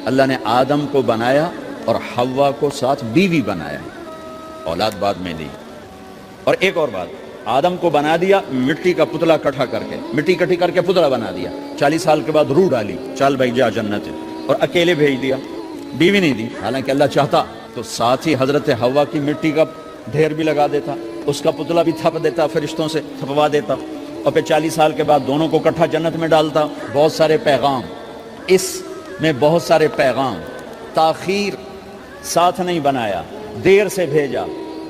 اللہ نے آدم کو بنایا اور حوا کو ساتھ بیوی بنایا، اولاد بعد میں دی۔ اور ایک اور بات، آدم کو بنا دیا مٹی کا پتلا اکٹھا کر کے، مٹی اکٹھی کر کے پتلا بنا دیا، 40 سال کے بعد روح ڈالی، چال بھائی جا جنت ہے، اور اکیلے بھیج دیا، بیوی نہیں دی۔ حالانکہ اللہ چاہتا تو ساتھ ہی حضرت حوا کی مٹی کا ڈھیر بھی لگا دیتا، اس کا پتلا بھی تھپ دیتا، فرشتوں سے تھپوا دیتا، اور پھر 40 سال کے بعد دونوں کو اکٹھا جنت میں ڈالتا۔ بہت سارے پیغام، اس میں بہت سارے پیغام، تاخیر ساتھ نہیں بنایا، دیر سے بھیجا،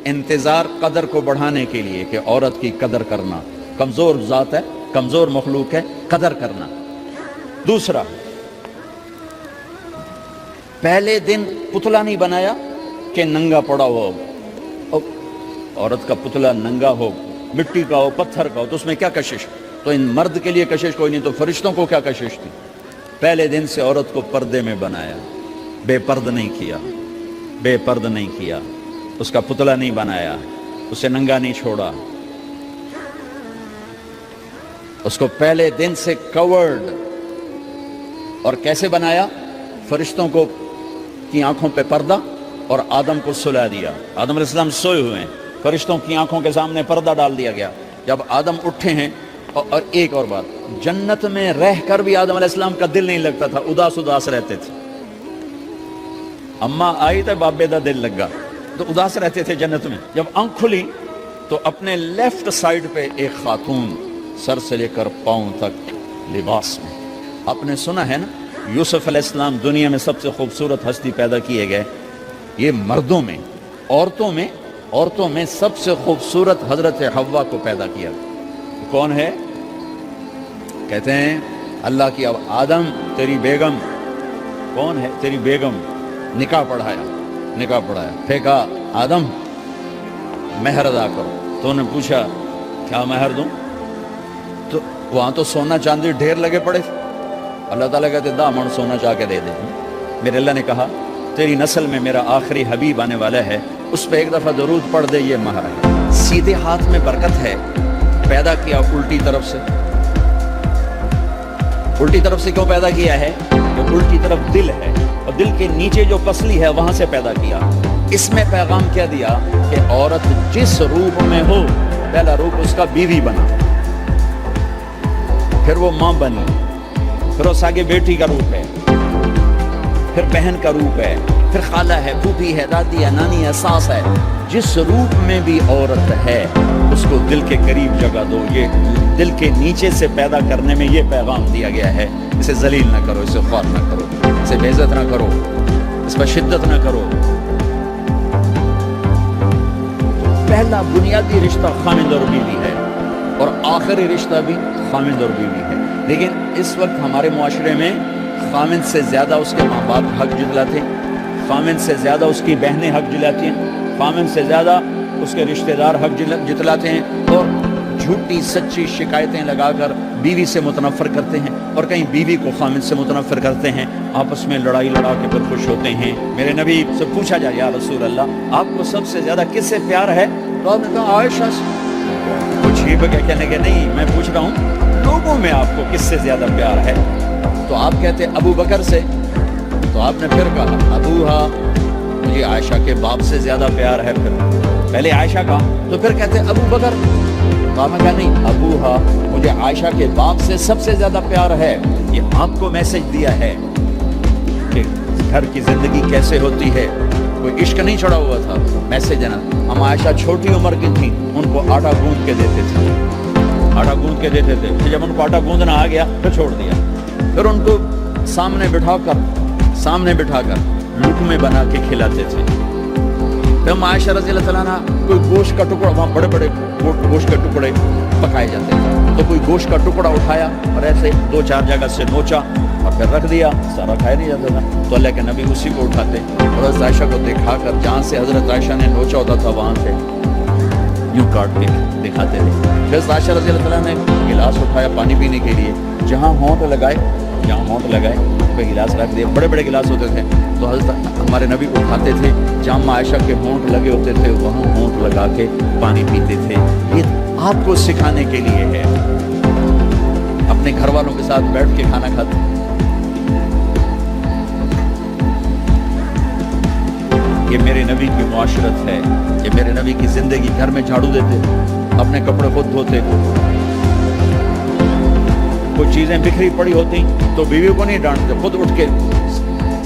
انتظار قدر کو بڑھانے کے لیے کہ عورت کی قدر کرنا، کمزور ذات ہے، کمزور مخلوق ہے، قدر کرنا۔ دوسرا، پہلے دن پتلا نہیں بنایا کہ ننگا پڑا ہو، عورت کا پتلا ننگا ہو، مٹی کا ہو، پتھر کا ہو، تو اس میں کیا کشش؟ تو ان مرد کے لیے کشش کوئی نہیں، تو فرشتوں کو کیا کشش تھی؟ پہلے دن سے عورت کو پردے میں بنایا، بے پرد نہیں کیا، بے پرد نہیں کیا، اس کا پتلا نہیں بنایا، اسے ننگا نہیں چھوڑا، اس کو پہلے دن سے کورڈ۔ اور کیسے بنایا؟ فرشتوں کو کی آنکھوں پہ پردہ اور آدم کو سلا دیا۔ آدم علیہ السلام سوئے ہوئے ہیں، فرشتوں کی آنکھوں کے سامنے پردہ ڈال دیا گیا۔ جب آدم اٹھے ہیں، اور ایک اور بات، جنت میں رہ کر بھی آدم علیہ السلام کا دل نہیں لگتا تھا، اداس اداس رہتے تھے۔ اماں آئی تو بابے دا دل لگا، تو اداس رہتے تھے جنت میں۔ جب آنکھ کھلی تو اپنے لیفٹ سائڈ پہ ایک خاتون سر سے لے کر پاؤں تک لباس میں۔ آپ نے سنا ہے نا، یوسف علیہ السلام دنیا میں سب سے خوبصورت ہستی پیدا کیے گئے، یہ مردوں میں، عورتوں میں سب سے خوبصورت حضرت حوا کو پیدا کیا۔ کون ہے؟ کہتے ہیں اللہ کی، اب آدم تیری بیگم کون ہے؟ تیری بیگم۔ نکاح پڑھایا، پھینکا، آدم مہر ادا کرو۔ تو انہوں نے پوچھا کیا مہر دوں؟ تو وہاں تو سونا چاندی ڈھیر لگے پڑے تھے۔ اللہ تعالیٰ کہتے دا من سونا چاہ کے دے دے۔ میرے اللہ نے کہا تیری نسل میں میرا آخری حبیب آنے والا ہے، اس پہ ایک دفعہ درود پڑھ دے، یہ مہر ہے۔ سیدھے ہاتھ میں برکت ہے، پیدا کیا الٹی طرف سے۔ الٹی طرف سے کیوں پیدا کیا ہے؟ کہ الٹی طرف دل ہے، اور دل کے نیچے جو پسلی ہے وہاں سے پیدا کیا۔ اس میں پیغام کیا دیا کہ عورت جس روپ میں ہو، پہلا روپ اس کا بیوی بنا، پھر وہ ماں بنی، پھر اس آگے بیٹی کا روپ ہے، پھر بہن کا روپ ہے، پھر خالہ ہے، پھوپھی ہے، دادی ہے، نانی ہے، ساس ہے۔ جس روپ میں بھی عورت ہے اس کو دل کے قریب جگہ دو۔ یہ دل کے نیچے سے پیدا کرنے میں یہ پیغام دیا گیا ہے، اسے ذلیل نہ کرو، اسے خوار نہ کرو، اسے بے عزت نہ کرو، اس پر شدت نہ کرو۔ پہلا بنیادی رشتہ خامند اور بیوی ہے، اور آخری رشتہ بھی خامند اور بیوی ہے۔ لیکن اس وقت ہمارے معاشرے میں خامند سے زیادہ اس کے ماں باپ حق جتلاتے ہیں، خامند سے زیادہ اس کی بہنیں حق جتلاتی ہیں، خامند سے زیادہ اس کے رشتہ دار حق جتلاتے ہیں، اور جھوٹی سچی شکایتیں لگا کر بیوی سے متنفر کرتے ہیں، اور کہیں بیوی کو خامند سے متنفر کرتے ہیں، آپس میں لڑائی لڑا کے پھر خوش ہوتے ہیں۔ میرے نبی سے پوچھا جائے یا رسول اللہ آپ کو سب سے زیادہ کس سے پیار ہے؟ تو آپ نے کہا عائشہ سے۔ کچھ ہی کہنے کے نہیں، میں پوچھ رہا ہوں لوگوں میں آپ کو کس سے زیادہ پیار ہے؟ تو آپ کہتے ابو بکر سے۔ تو آپ نے پھر کہا ابوہا، مجھے عائشہ کے باپ سے زیادہ پیار ہے۔ پھر پہلے عائشہ کا، تو پھر کہتے ابو بکر۔ تو آپ نے کہا نہیں، ابوہا، مجھے عائشہ کے باپ سے سب سے زیادہ پیار ہے۔ یہ آپ کو میسج دیا ہے کہ گھر کی زندگی کیسے ہوتی ہے، کوئی عشق نہیں چڑھا ہوا تھا، میسج ہے نا۔ ہم عائشہ چھوٹی عمر کی تھیں، ان کو آٹا گوندھ کے دیتے تھے، آٹا گوندھ کے دیتے تھے، پھر جب ان کو آٹا گوندھنا آ گیا پھر چھوڑ دیا، پھر ان کو سامنے بٹھا کر لقمے بنا کے کھلاتے تھے۔ پھر ہم عائشہ رضی اللہ تعالیٰ عنہ کوئی گوشت کا ٹکڑا، وہاں بڑے بڑے گوشت کے ٹکڑے پکائے جاتے تھے، تو کوئی گوشت کا ٹکڑا اٹھایا اور ایسے 2-4 جگہ سے نوچا اور پھر رکھ دیا، سارا کھایا نہیں جاتا تھا، تو اللہ کے نبی اسی کو اٹھاتے اور حضرت عائشہ کو دکھا کر جہاں سے حضرت عائشہ نے نوچا ہوتا تھا وہاں سے یوں کاٹ کے دکھاتے تھے۔ پھر حضرت عائشہ رضی اللہ تعالیٰ نے گلاس اٹھایا پانی پینے کے لیے، جہاں ہونٹ لگائے پہ گلاس رکھ دیا، بڑے بڑے گلاس ہوتے تھے، تو حضرت ہمارے نبی اٹھاتے تھے، جہاں عائشہ کے ہونٹ لگے ہوتے تھے وہاں ہونٹ لگا کے پانی پیتے تھے۔ یہ آپ کو سکھانے کے لیے ہے، اپنے گھر والوں کے ساتھ بیٹھ کے کھانا کھاتے نبی کی معاشرت ہے کہ میرے نبی کی زندگی، گھر میں جھاڑو دیتے، اپنے کپڑے خود دھوتے، کچھ چیزیں بکھری پڑی ہوتی تو بیوی کو نہیں ڈانٹتے، خود اٹھ کے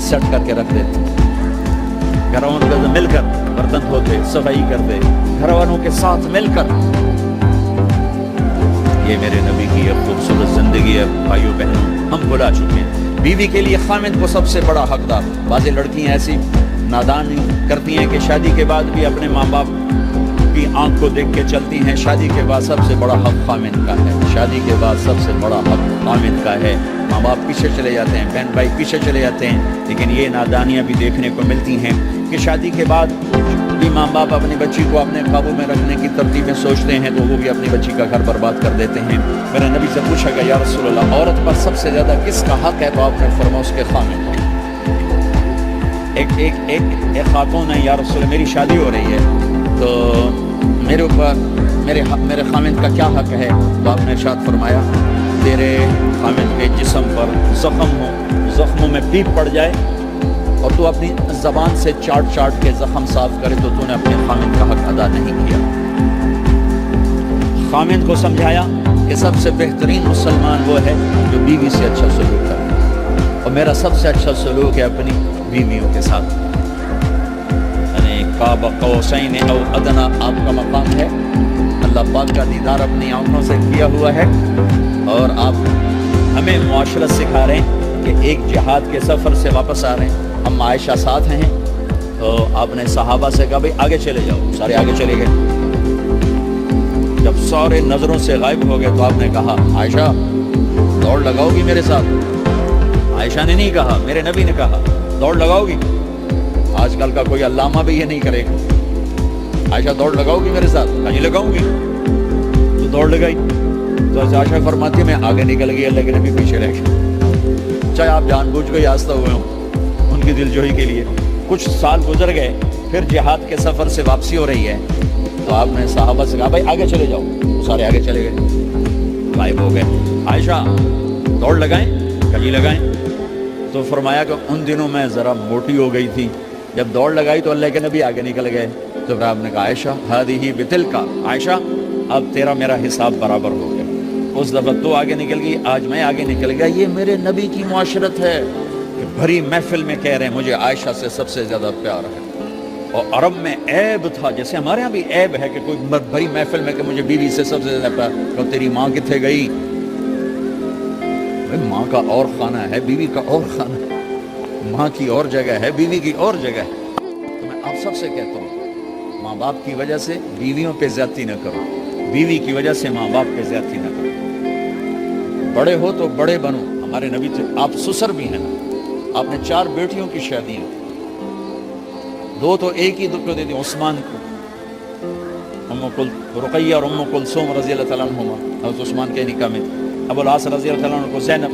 سیٹ کر کے رکھ دیتے، گھر والوں کے ساتھ مل کر برتن دھوتے، صفائی کرتے، گھر والوں کے ساتھ مل کر۔ یہ میرے نبی کی ایک خوبصورت زندگی ہے بھائیو بہنوں، ہم بھلا چکے ہیں۔ بیوی کے لیے خامند کو سب سے بڑا حقدار، بعض لڑکیاں ایسی نادانی کرتی ہیں کہ شادی کے بعد بھی اپنے ماں باپ کی آنکھ کو دیکھ کے چلتی ہیں۔ شادی کے بعد سب سے بڑا حق خامند کا ہے، شادی کے بعد سب سے بڑا حق خامند کا ہے۔ ماں باپ پیچھے چلے جاتے ہیں، بہن بھائی پیچھے چلے جاتے ہیں، لیکن یہ نادانیاں بھی دیکھنے کو ملتی ہیں کہ شادی کے بعد بھی ماں باپ اپنی بچی کو اپنے قابو میں رکھنے کی ترتیبیں سوچتے ہیں تو وہ بھی اپنی بچی کا گھر برباد کر دیتے ہیں۔ میرے نبی سے پوچھا گیا یا رسول اللہ، عورت پر سب سے زیادہ کس کا حق ہے؟ تو آپ نے فرمایا اس کے خامند۔ ایک خاتون ہے، یا رسول اللہ میری شادی ہو رہی ہے تو میرے اوپر میرے خامند کا کیا حق ہے؟ تو آپ نے ارشاد فرمایا تیرے خامند کے جسم پر زخموں میں پیپ پڑ جائے اور تو اپنی زبان سے چاٹ کے زخم صاف کرے تو نے اپنے خامند کا حق ادا نہیں کیا۔ خامند کو سمجھایا کہ سب سے بہترین مسلمان وہ ہے جو بیوی سے اچھا سلوک کرے، اور میرا سب سے اچھا سلوک ہے اپنی بیویوں کے ساتھ، یعنی قاب قوسین او ادنا آپ کا مقام ہے۔ اللہ پاک کا دیدار اپنی آنکھوں سے کیا ہوا ہے، اور آپ ہمیں معاشرت سکھا رہے ہیں کہ ایک جہاد کے سفر سے واپس آ رہے ہیں، ہم عائشہ ساتھ ہیں، تو آپ نے صحابہ سے کہا بھئی آگے چلے جاؤ، سارے آگے چلے گئے۔ جب سارے نظروں سے غائب ہو گئے تو آپ نے کہا عائشہ دوڑ لگاؤ گی میرے ساتھ؟ عائشہ نے نہیں کہا، میرے نبی نے کہا دوڑ لگاؤ گی؟ آج کل کا کوئی علامہ بھی یہ نہیں کرے گا، عائشہ دوڑ لگاؤ گی میرے ساتھ؟ ہاں جی لگاؤں گی۔ تو دوڑ لگائی تو عائشہ فرماتی میں آگے نکل گئی، اللہ کے نبی پیچھے رہ گئے، چاہے آپ جان بوجھ کے آستہ ہوئے ہوں ان کی دلجوئی کے لیے۔ کچھ سال گزر گئے، پھر جہاد کے سفر سے واپسی ہو رہی ہے تو آپ نے صحابہ سے کہا بھائی آگے چلے جاؤ، تو سارے آگے چلے گئے، غائب ہو گئے۔ عائشہ دوڑ لگائیں؟ کہیں لگائیں؟ تو فرمایا کہ ان دنوں میں ذرا موٹی ہو گئی تھی، جب دوڑ لگائی تو اللہ کے نبی آگے نکل گئے، تو پھر آپ نے کہا عائشہ ہذہ بتلک، عائشہ اب تیرا میرا حساب برابر ہو گیا، اس دفعہ تو آگے نکل گئی، آج میں آگے نکل گیا۔ یہ میرے نبی کی معاشرت ہے کہ بھری محفل میں کہہ رہے ہیں مجھے عائشہ سے سب سے زیادہ پیار ہے۔ اور عرب میں عیب تھا، جیسے ہمارے ہاں بھی عیب ہے کہ کوئی بھری محفل میں کہ مجھے بیوی سے سب سے زیادہ پیار، تو تیری ماں کتنے گئی؟ ماں کا اور خانہ ہے، بیوی کا اور خانہ ہے، ماں کی اور جگہ ہے، بیوی کی اور جگہ ہے۔ تو میں آپ سب سے کہتا ہوں ماں باپ کی وجہ سے بیویوں پہ زیادتی نہ کرو، بیوی کی وجہ سے ماں باپ پہ زیادتی نہ کرو۔ بڑے ہو تو بڑے بنو، ہمارے نبی تھے، آپ سسر بھی ہیں نا، آپ نے 4 بیٹیوں کی شادیاں، 2 تو ایک ہی کو دے دی، عثمان کو، رقیہ اور ام کلثوم رضی اللہ تعالیٰ عنہما حضرت عثمان کے نکاح میں، ابو العاص رضی اللہ تعالیٰ عنہ کو زینب،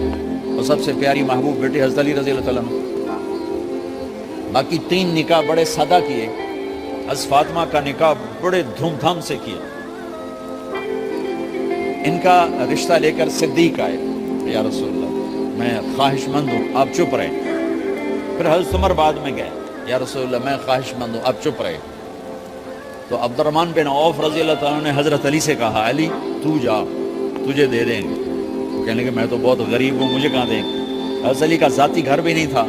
اور سب سے پیاری محبوب بیٹی حضرت علی رضی اللہ تعالیٰ عنہ۔ باقی 3 نکاح بڑے سادہ کیے، حضرت فاطمہ کا نکاح بڑے دھوم دھام سے کیا۔ ان کا رشتہ لے کر صدیق آئے، یا رسول اللہ میں خواہش مند ہوں آپ چپ رہے۔ پھر حضرت عمر بعد میں گئے، یا رسول اللہ میں خواہش مند ہوں آپ چپ رہے۔ تو عبد الرحمن بن عوف رضی اللہ تعالیٰ نے حضرت علی سے کہا علی تو جا، تجھے دے دیں گے۔ کہنے کہ میں تو بہت غریب ہوں، مجھے کہاں دیں گے؟ حضرت علی کا ذاتی گھر بھی نہیں تھا،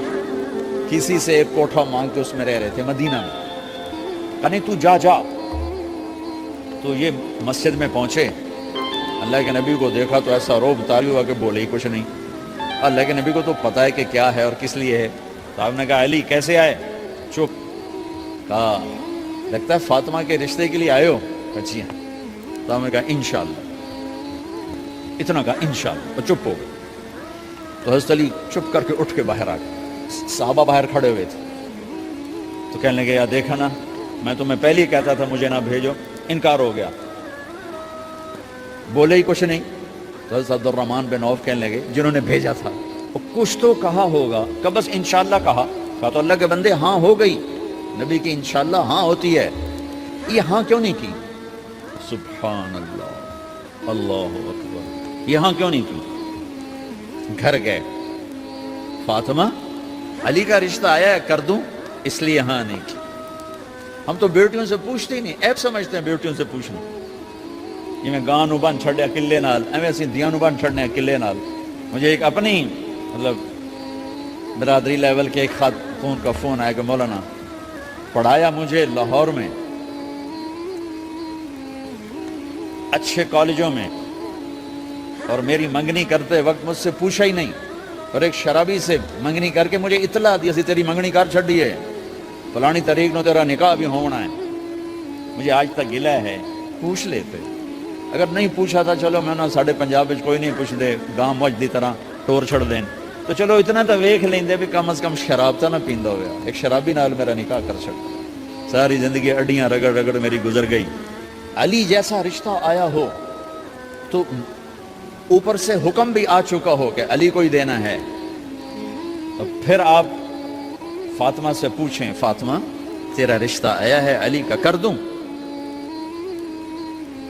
کسی سے ایک کوٹھا مانگ کے اس میں رہ رہے تھے مدینہ میں۔ کہا نہیں تو جا جا۔ تو یہ مسجد میں پہنچے، اللہ کے نبی کو دیکھا تو ایسا روب طاری ہوا کہ بولے ہی کچھ نہیں۔ اللہ کے نبی کو تو پتہ ہے کہ کیا ہے اور کس لیے ہے۔ تو آپ نے کہا علی کیسے آئے؟ چپ۔ کہا لگتا ہے فاطمہ کے رشتے کے لیے آئے ہو؟ جی ہاں۔ تو آپ نے کہا انشاءاللہ، اتنا کہا انشاءاللہ، اور چپ ہو گئے۔ تو حضرت علی چپ کر کے اٹھ کے باہر آ گئے، صحابہ باہر کھڑے ہوئے تھے۔ تو کہنے لگے یار دیکھا نا، میں تمہیں پہلے ہی کہتا تھا مجھے نہ بھیجو، انکار ہو گیا، بولے ہی کچھ نہیں۔ تو حضرت عبد الرحمن بن عوف کہنے لگے جنہوں نے بھیجا تھا کچھ تو کہا ہوگا، کہ بس انشاءاللہ کہا تو اللہ کے بندے ہاں ہو گئی، نبی کی انشاءاللہ ہاں ہوتی ہے، یہ ہاں کیوں نہیں کی؟ سبحان اللہ، اللہ اکبر، یہ ہاں کیوں نہیں کی؟ گھر گئے، فاطمہ علی کا رشتہ آیا ہے کر دوں، اس لیے ہاں نہیں کی۔ ہم تو بیٹیوں سے پوچھتے ہی نہیں، ایپ سمجھتے ہیں بیٹیوں سے پوچھنا. یہ میں گاں نو بن چھڑیا قلعے نال، ایویں اسی دیاں نو بن چھڑنے قلعے نال. مجھے ایک اپنی مطلب برادری لیول کے ایک خاتون کا فون آیا کہ مولانا پڑھایا مجھے لاہور میں اچھے کالجوں میں، اور میری منگنی کرتے وقت مجھ سے پوچھا ہی نہیں، اور ایک شرابی سے منگنی کر کے مجھے اطلاع دی سی تیری منگنی کر چھڑی ہے، فلانی تاریخ نو تیرا نکاح بھی ہونا ہے. مجھے آج تک گلہ ہے. پوچھ لیتے، اگر نہیں پوچھا تھا چلو میں نہ ساڑھے پنجاب وچ کوئی نہیں پوچھ دے، گاں موج دی طرح ٹور چھڑ دین، تو چلو اتنا تو ویکھ لیندے بھی کم از کم شراب تو نہ پیندا ہویا. ایک شرابی نال میرا نکاح کر چھڑ، ساری زندگی اڈیاں رگڑ رگڑ میری گزر گئی. علی جیسا رشتہ آیا ہو تو اوپر سے حکم بھی آ چکا ہو کہ علی کو ہی دینا ہے، اور پھر آپ فاطمہ سے پوچھیں فاطمہ تیرا رشتہ آیا ہے علی کا کر دوں؟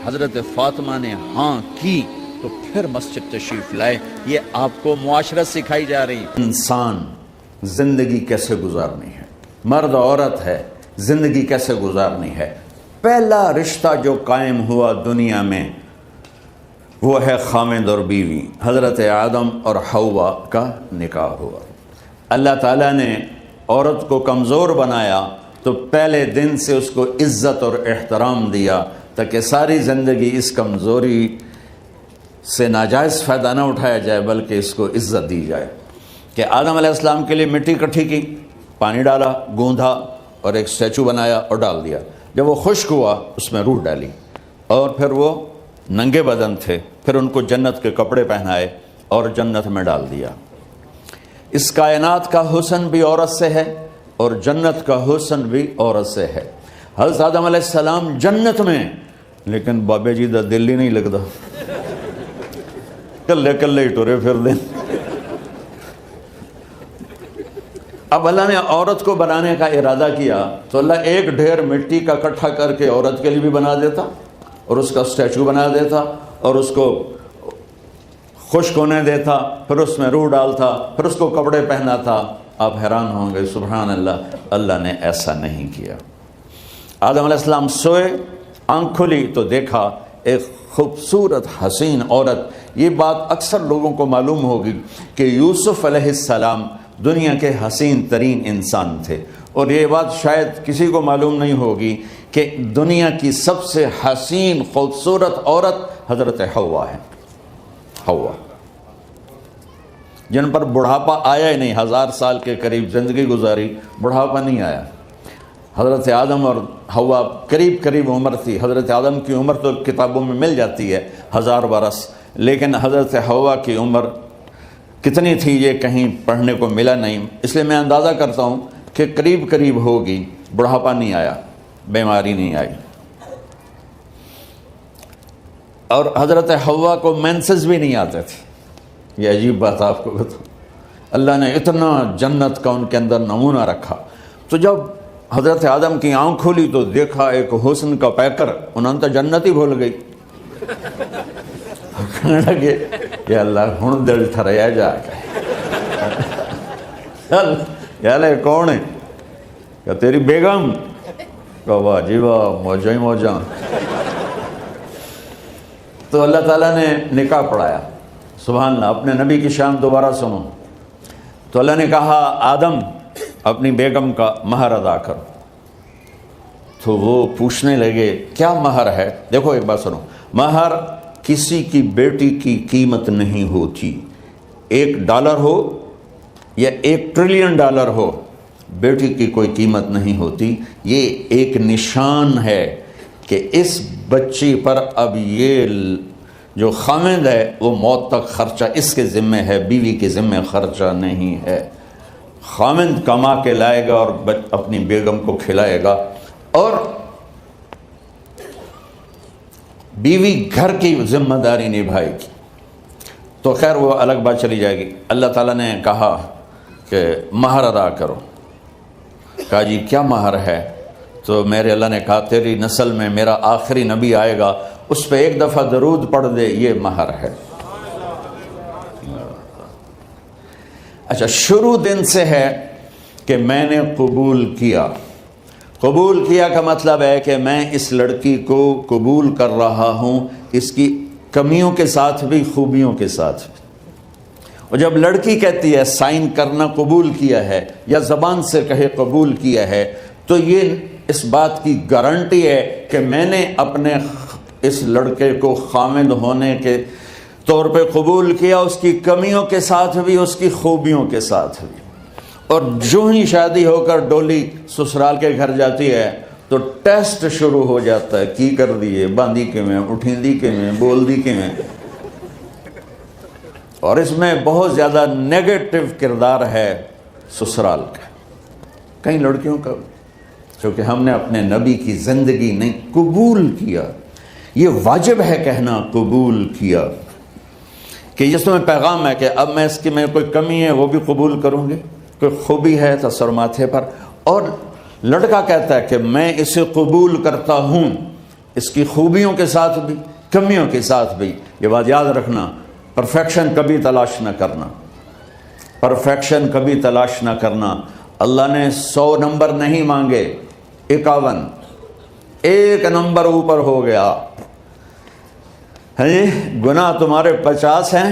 حضرت فاطمہ نے ہاں کی تو پھر مسجد تشریف لائے. یہ آپ کو معاشرت سکھائی جا رہی. انسان زندگی کیسے گزارنی ہے، مرد عورت ہے زندگی کیسے گزارنی ہے. پہلا رشتہ جو قائم ہوا دنیا میں وہ ہے خامد اور بیوی. حضرت آدم اور حوا کا نکاح ہوا. اللہ تعالیٰ نے عورت کو کمزور بنایا تو پہلے دن سے اس کو عزت اور احترام دیا تاکہ ساری زندگی اس کمزوری سے ناجائز فائدہ نہ اٹھایا جائے بلکہ اس کو عزت دی جائے. کہ آدم علیہ السلام کے لیے مٹی اکٹھی کی، پانی ڈالا، گوندھا اور ایک اسٹیچو بنایا اور ڈال دیا. جب وہ خشک ہوا اس میں روح ڈالی، اور پھر وہ ننگے بدن تھے، پھر ان کو جنت کے کپڑے پہنائے اور جنت میں ڈال دیا. اس کائنات کا حسن بھی عورت سے ہے اور جنت کا حسن بھی عورت سے ہے. حضرت آدم علیہ السلام جنت میں، لیکن بابے جی دا دل ہی نہیں لگتا، کلے کلے ہی ٹرے پھر دیں. اب اللہ نے عورت کو بنانے کا ارادہ کیا تو اللہ ایک ڈھیر مٹی کا اکٹھا کر کے عورت کے لیے بھی بنا دیتا اور اس کا اسٹیچو بنا دیتا اور اس کو خشک ہونے دیتا، پھر اس میں روح ڈالتا، پھر اس کو کپڑے پہناتا. آپ حیران ہوں گے سبحان اللہ، اللہ نے ایسا نہیں کیا. آدم علیہ السلام سوئے، آنکھ کھلی تو دیکھا ایک خوبصورت حسین عورت. یہ بات اکثر لوگوں کو معلوم ہوگی کہ یوسف علیہ السلام دنیا کے حسین ترین انسان تھے، اور یہ بات شاید کسی کو معلوم نہیں ہوگی کہ دنیا کی سب سے حسین خوبصورت عورت حضرت حوا ہے. حوا جن پر بڑھاپا آیا ہی نہیں، 1000 سال کے قریب زندگی گزاری، بڑھاپا نہیں آیا. حضرت آدم اور حوا قریب عمر تھی. حضرت آدم کی عمر تو کتابوں میں مل جاتی ہے 1000 برس، لیکن حضرت حوا کی عمر کتنی تھی یہ کہیں پڑھنے کو ملا نہیں. اس لیے میں اندازہ کرتا ہوں کہ قریب ہوگی. بڑھاپا نہیں آیا، بیماری نہیں آئی. اور حضرت حوا کو مینسز بھی نہیں آتے تھے. یہ عجیب بات آپ کو بتاؤں، اللہ نے اتنا جنت کا ان کے اندر نمونہ رکھا. تو جب حضرت آدم کی آنکھ کھولی تو دیکھا ایک حسن کا پیکر. انہوں نے تو جنت ہی بھول گئی. کہنے لگے یا اللہ ہن دل تھریا جا کے، یا اللہ کون ہے؟ کہ تیری بیگم. کہ واہ جی واہ، موجاں ہی موجاں. تو اللہ تعالیٰ نے نکاح پڑھایا. سبحان اللہ. اپنے نبی کی شان دوبارہ سنو. تو اللہ نے کہا آدم اپنی بیگم کا مہر ادا کرو. تو وہ پوچھنے لگے کیا مہر ہے؟ دیکھو ایک بات سنو، مہر کسی کی بیٹی کی قیمت نہیں ہوتی. $1 ہو یا $1 ٹریلین ہو، بیٹی کی کوئی قیمت نہیں ہوتی. یہ ایک نشان ہے کہ اس بچی پر اب یہ جو خامد ہے وہ موت تک خرچہ اس کے ذمہ ہے، بیوی کے ذمہ خرچہ نہیں ہے. خامد کما کے لائے گا اور اپنی بیگم کو کھلائے گا، اور بیوی گھر کی ذمہ داری نبھائے گی. تو خیر وہ الگ بات چلی جائے گی. اللہ تعالیٰ نے کہا کہ مہر ادا کرو. کہا جی کیا مہر ہے؟ تو میرے اللہ نے کہا تیری نسل میں میرا آخری نبی آئے گا، اس پہ ایک دفعہ درود پڑھ دے، یہ مہر ہے. اچھا، شروع دن سے ہے کہ میں نے قبول کیا. قبول کیا کا مطلب ہے کہ میں اس لڑکی کو قبول کر رہا ہوں، اس کی کمیوں کے ساتھ بھی خوبیوں کے ساتھ بھی۔ اور جب لڑکی کہتی ہے سائن کرنا قبول کیا ہے، یا زبان سے کہے قبول کیا ہے، تو یہ اس بات کی گارنٹی ہے کہ میں نے اپنے اس لڑکے کو خامد ہونے کے طور پہ قبول کیا، اس کی کمیوں کے ساتھ بھی، اس کی خوبیوں کے ساتھ بھی۔ اور جو ہی شادی ہو کر ڈولی سسرال کے گھر جاتی ہے تو ٹیسٹ شروع ہو جاتا ہے، کی کر دیے، باندھی کے میں، اٹھیندی کے میں، بول دی کے میں۔ اور اس میں بہت زیادہ نیگیٹو کردار ہے سسرال کا، کئی لڑکیوں کا، چونکہ ہم نے اپنے نبی کی زندگی نہیں قبول کیا۔ یہ واجب ہے کہنا قبول کیا، کہ جس میں پیغام ہے کہ اب میں اس کی میں کوئی کمی ہے وہ بھی قبول کروں گی، کوئی خوبی ہے تو سر ماتھے پر۔ اور لڑکا کہتا ہے کہ میں اسے قبول کرتا ہوں، اس کی خوبیوں کے ساتھ بھی، کمیوں کے ساتھ بھی۔ یہ بات یاد رکھنا، پرفیکشن کبھی تلاش نہ کرنا، پرفیکشن کبھی تلاش نہ کرنا۔ اللہ نے 100 نمبر نہیں مانگے، 51، ایک نمبر اوپر ہو گیا۔ گناہ تمہارے 50 ہیں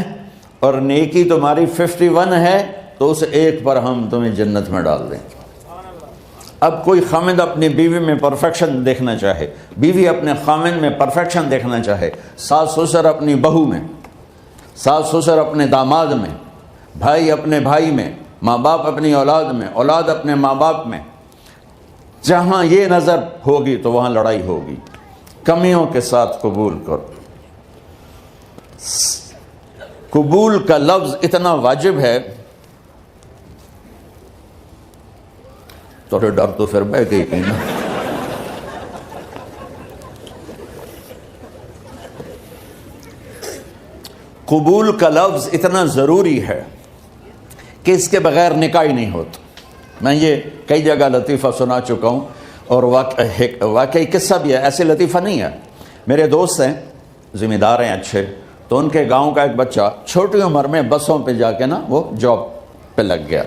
اور نیکی تمہاری 51 ہے، تو اس ایک پر ہم تمہیں جنت میں ڈال دیں۔ اب کوئی خامد اپنی بیوی میں پرفیکشن دیکھنا چاہے، بیوی اپنے خامد میں پرفیکشن دیکھنا چاہے، ساس سسر اپنی بہو میں، ساس سسر اپنے داماد میں، بھائی اپنے بھائی میں، ماں باپ اپنی اولاد میں، اولاد اپنے ماں باپ میں، جہاں یہ نظر ہوگی تو وہاں لڑائی ہوگی۔ کمیوں کے ساتھ قبول کرو۔ قبول کا لفظ اتنا واجب ہے، تو ڈر تو پھر بہ گئی کہیں نا۔ قبول کا لفظ اتنا ضروری ہے کہ اس کے بغیر نکاح ہی نہیں ہوتا۔ میں یہ کئی جگہ لطیفہ سنا چکا ہوں، اور واقعی قصہ بھی ہے، ایسے لطیفہ نہیں ہے۔ میرے دوست ہیں، ذمہ دار ہیں اچھے، تو ان کے گاؤں کا ایک بچہ چھوٹی عمر میں بسوں پہ جا کے نا وہ جاب پہ لگ گیا۔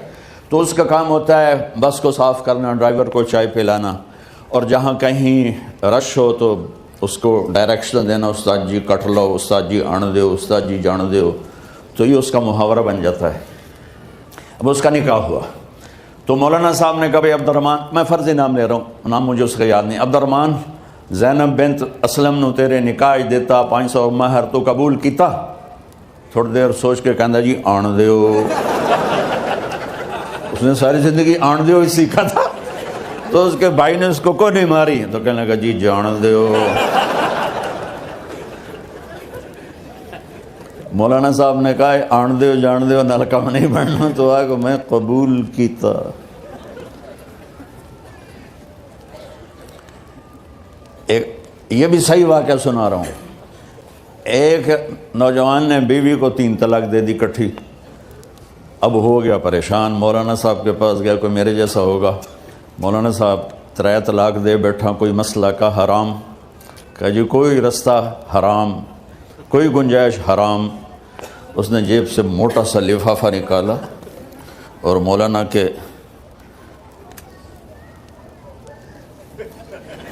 تو اس کا کام ہوتا ہے بس کو صاف کرنا، ڈرائیور کو چائے پلانا، اور جہاں کہیں رش ہو تو اس کو ڈائریکشن دینا، استاد جی کٹ لو، استاد جی آن دیو، استاد جی جان دیو۔ تو یہ اس کا محاورہ بن جاتا ہے۔ اب اس کا نکاح ہوا تو مولانا صاحب نے کہا بھائی عبد الرحمن، میں فرضی نام لے رہا ہوں، نام مجھے اس کا یاد نہیں، عبد الرحمن زینب بنت اسلم نو تیرے نکاح دیتا 500 مہر تو قبول کیتا؟ تھوڑی دیر سوچ کے کہندا جی آن دیو۔ اس نے ساری زندگی آن دیو ہی سیکھا تھا، تو اس کے بھائی نے اس کو نہیں ماری، تو کہنے لگا جی جان دیو۔ مولانا صاحب نے کہا آن دیو جان دیو نال کم نہیں بننا، تو آگے میں قبول کیتا۔ یہ بھی صحیح واقعہ سنا رہا ہوں۔ ایک نوجوان نے بیوی کو 3 طلاق دے دی کٹھی، اب ہو گیا پریشان، مولانا صاحب کے پاس گیا، کوئی میرے جیسا ہوگا۔ مولانا صاحب 3 طلاق دے بیٹھا، کوئی مسئلہ کا حرام، کہا جی کوئی رستہ حرام، کوئی گنجائش حرام۔ اس نے جیب سے موٹا سا لفافہ نکالا اور مولانا کے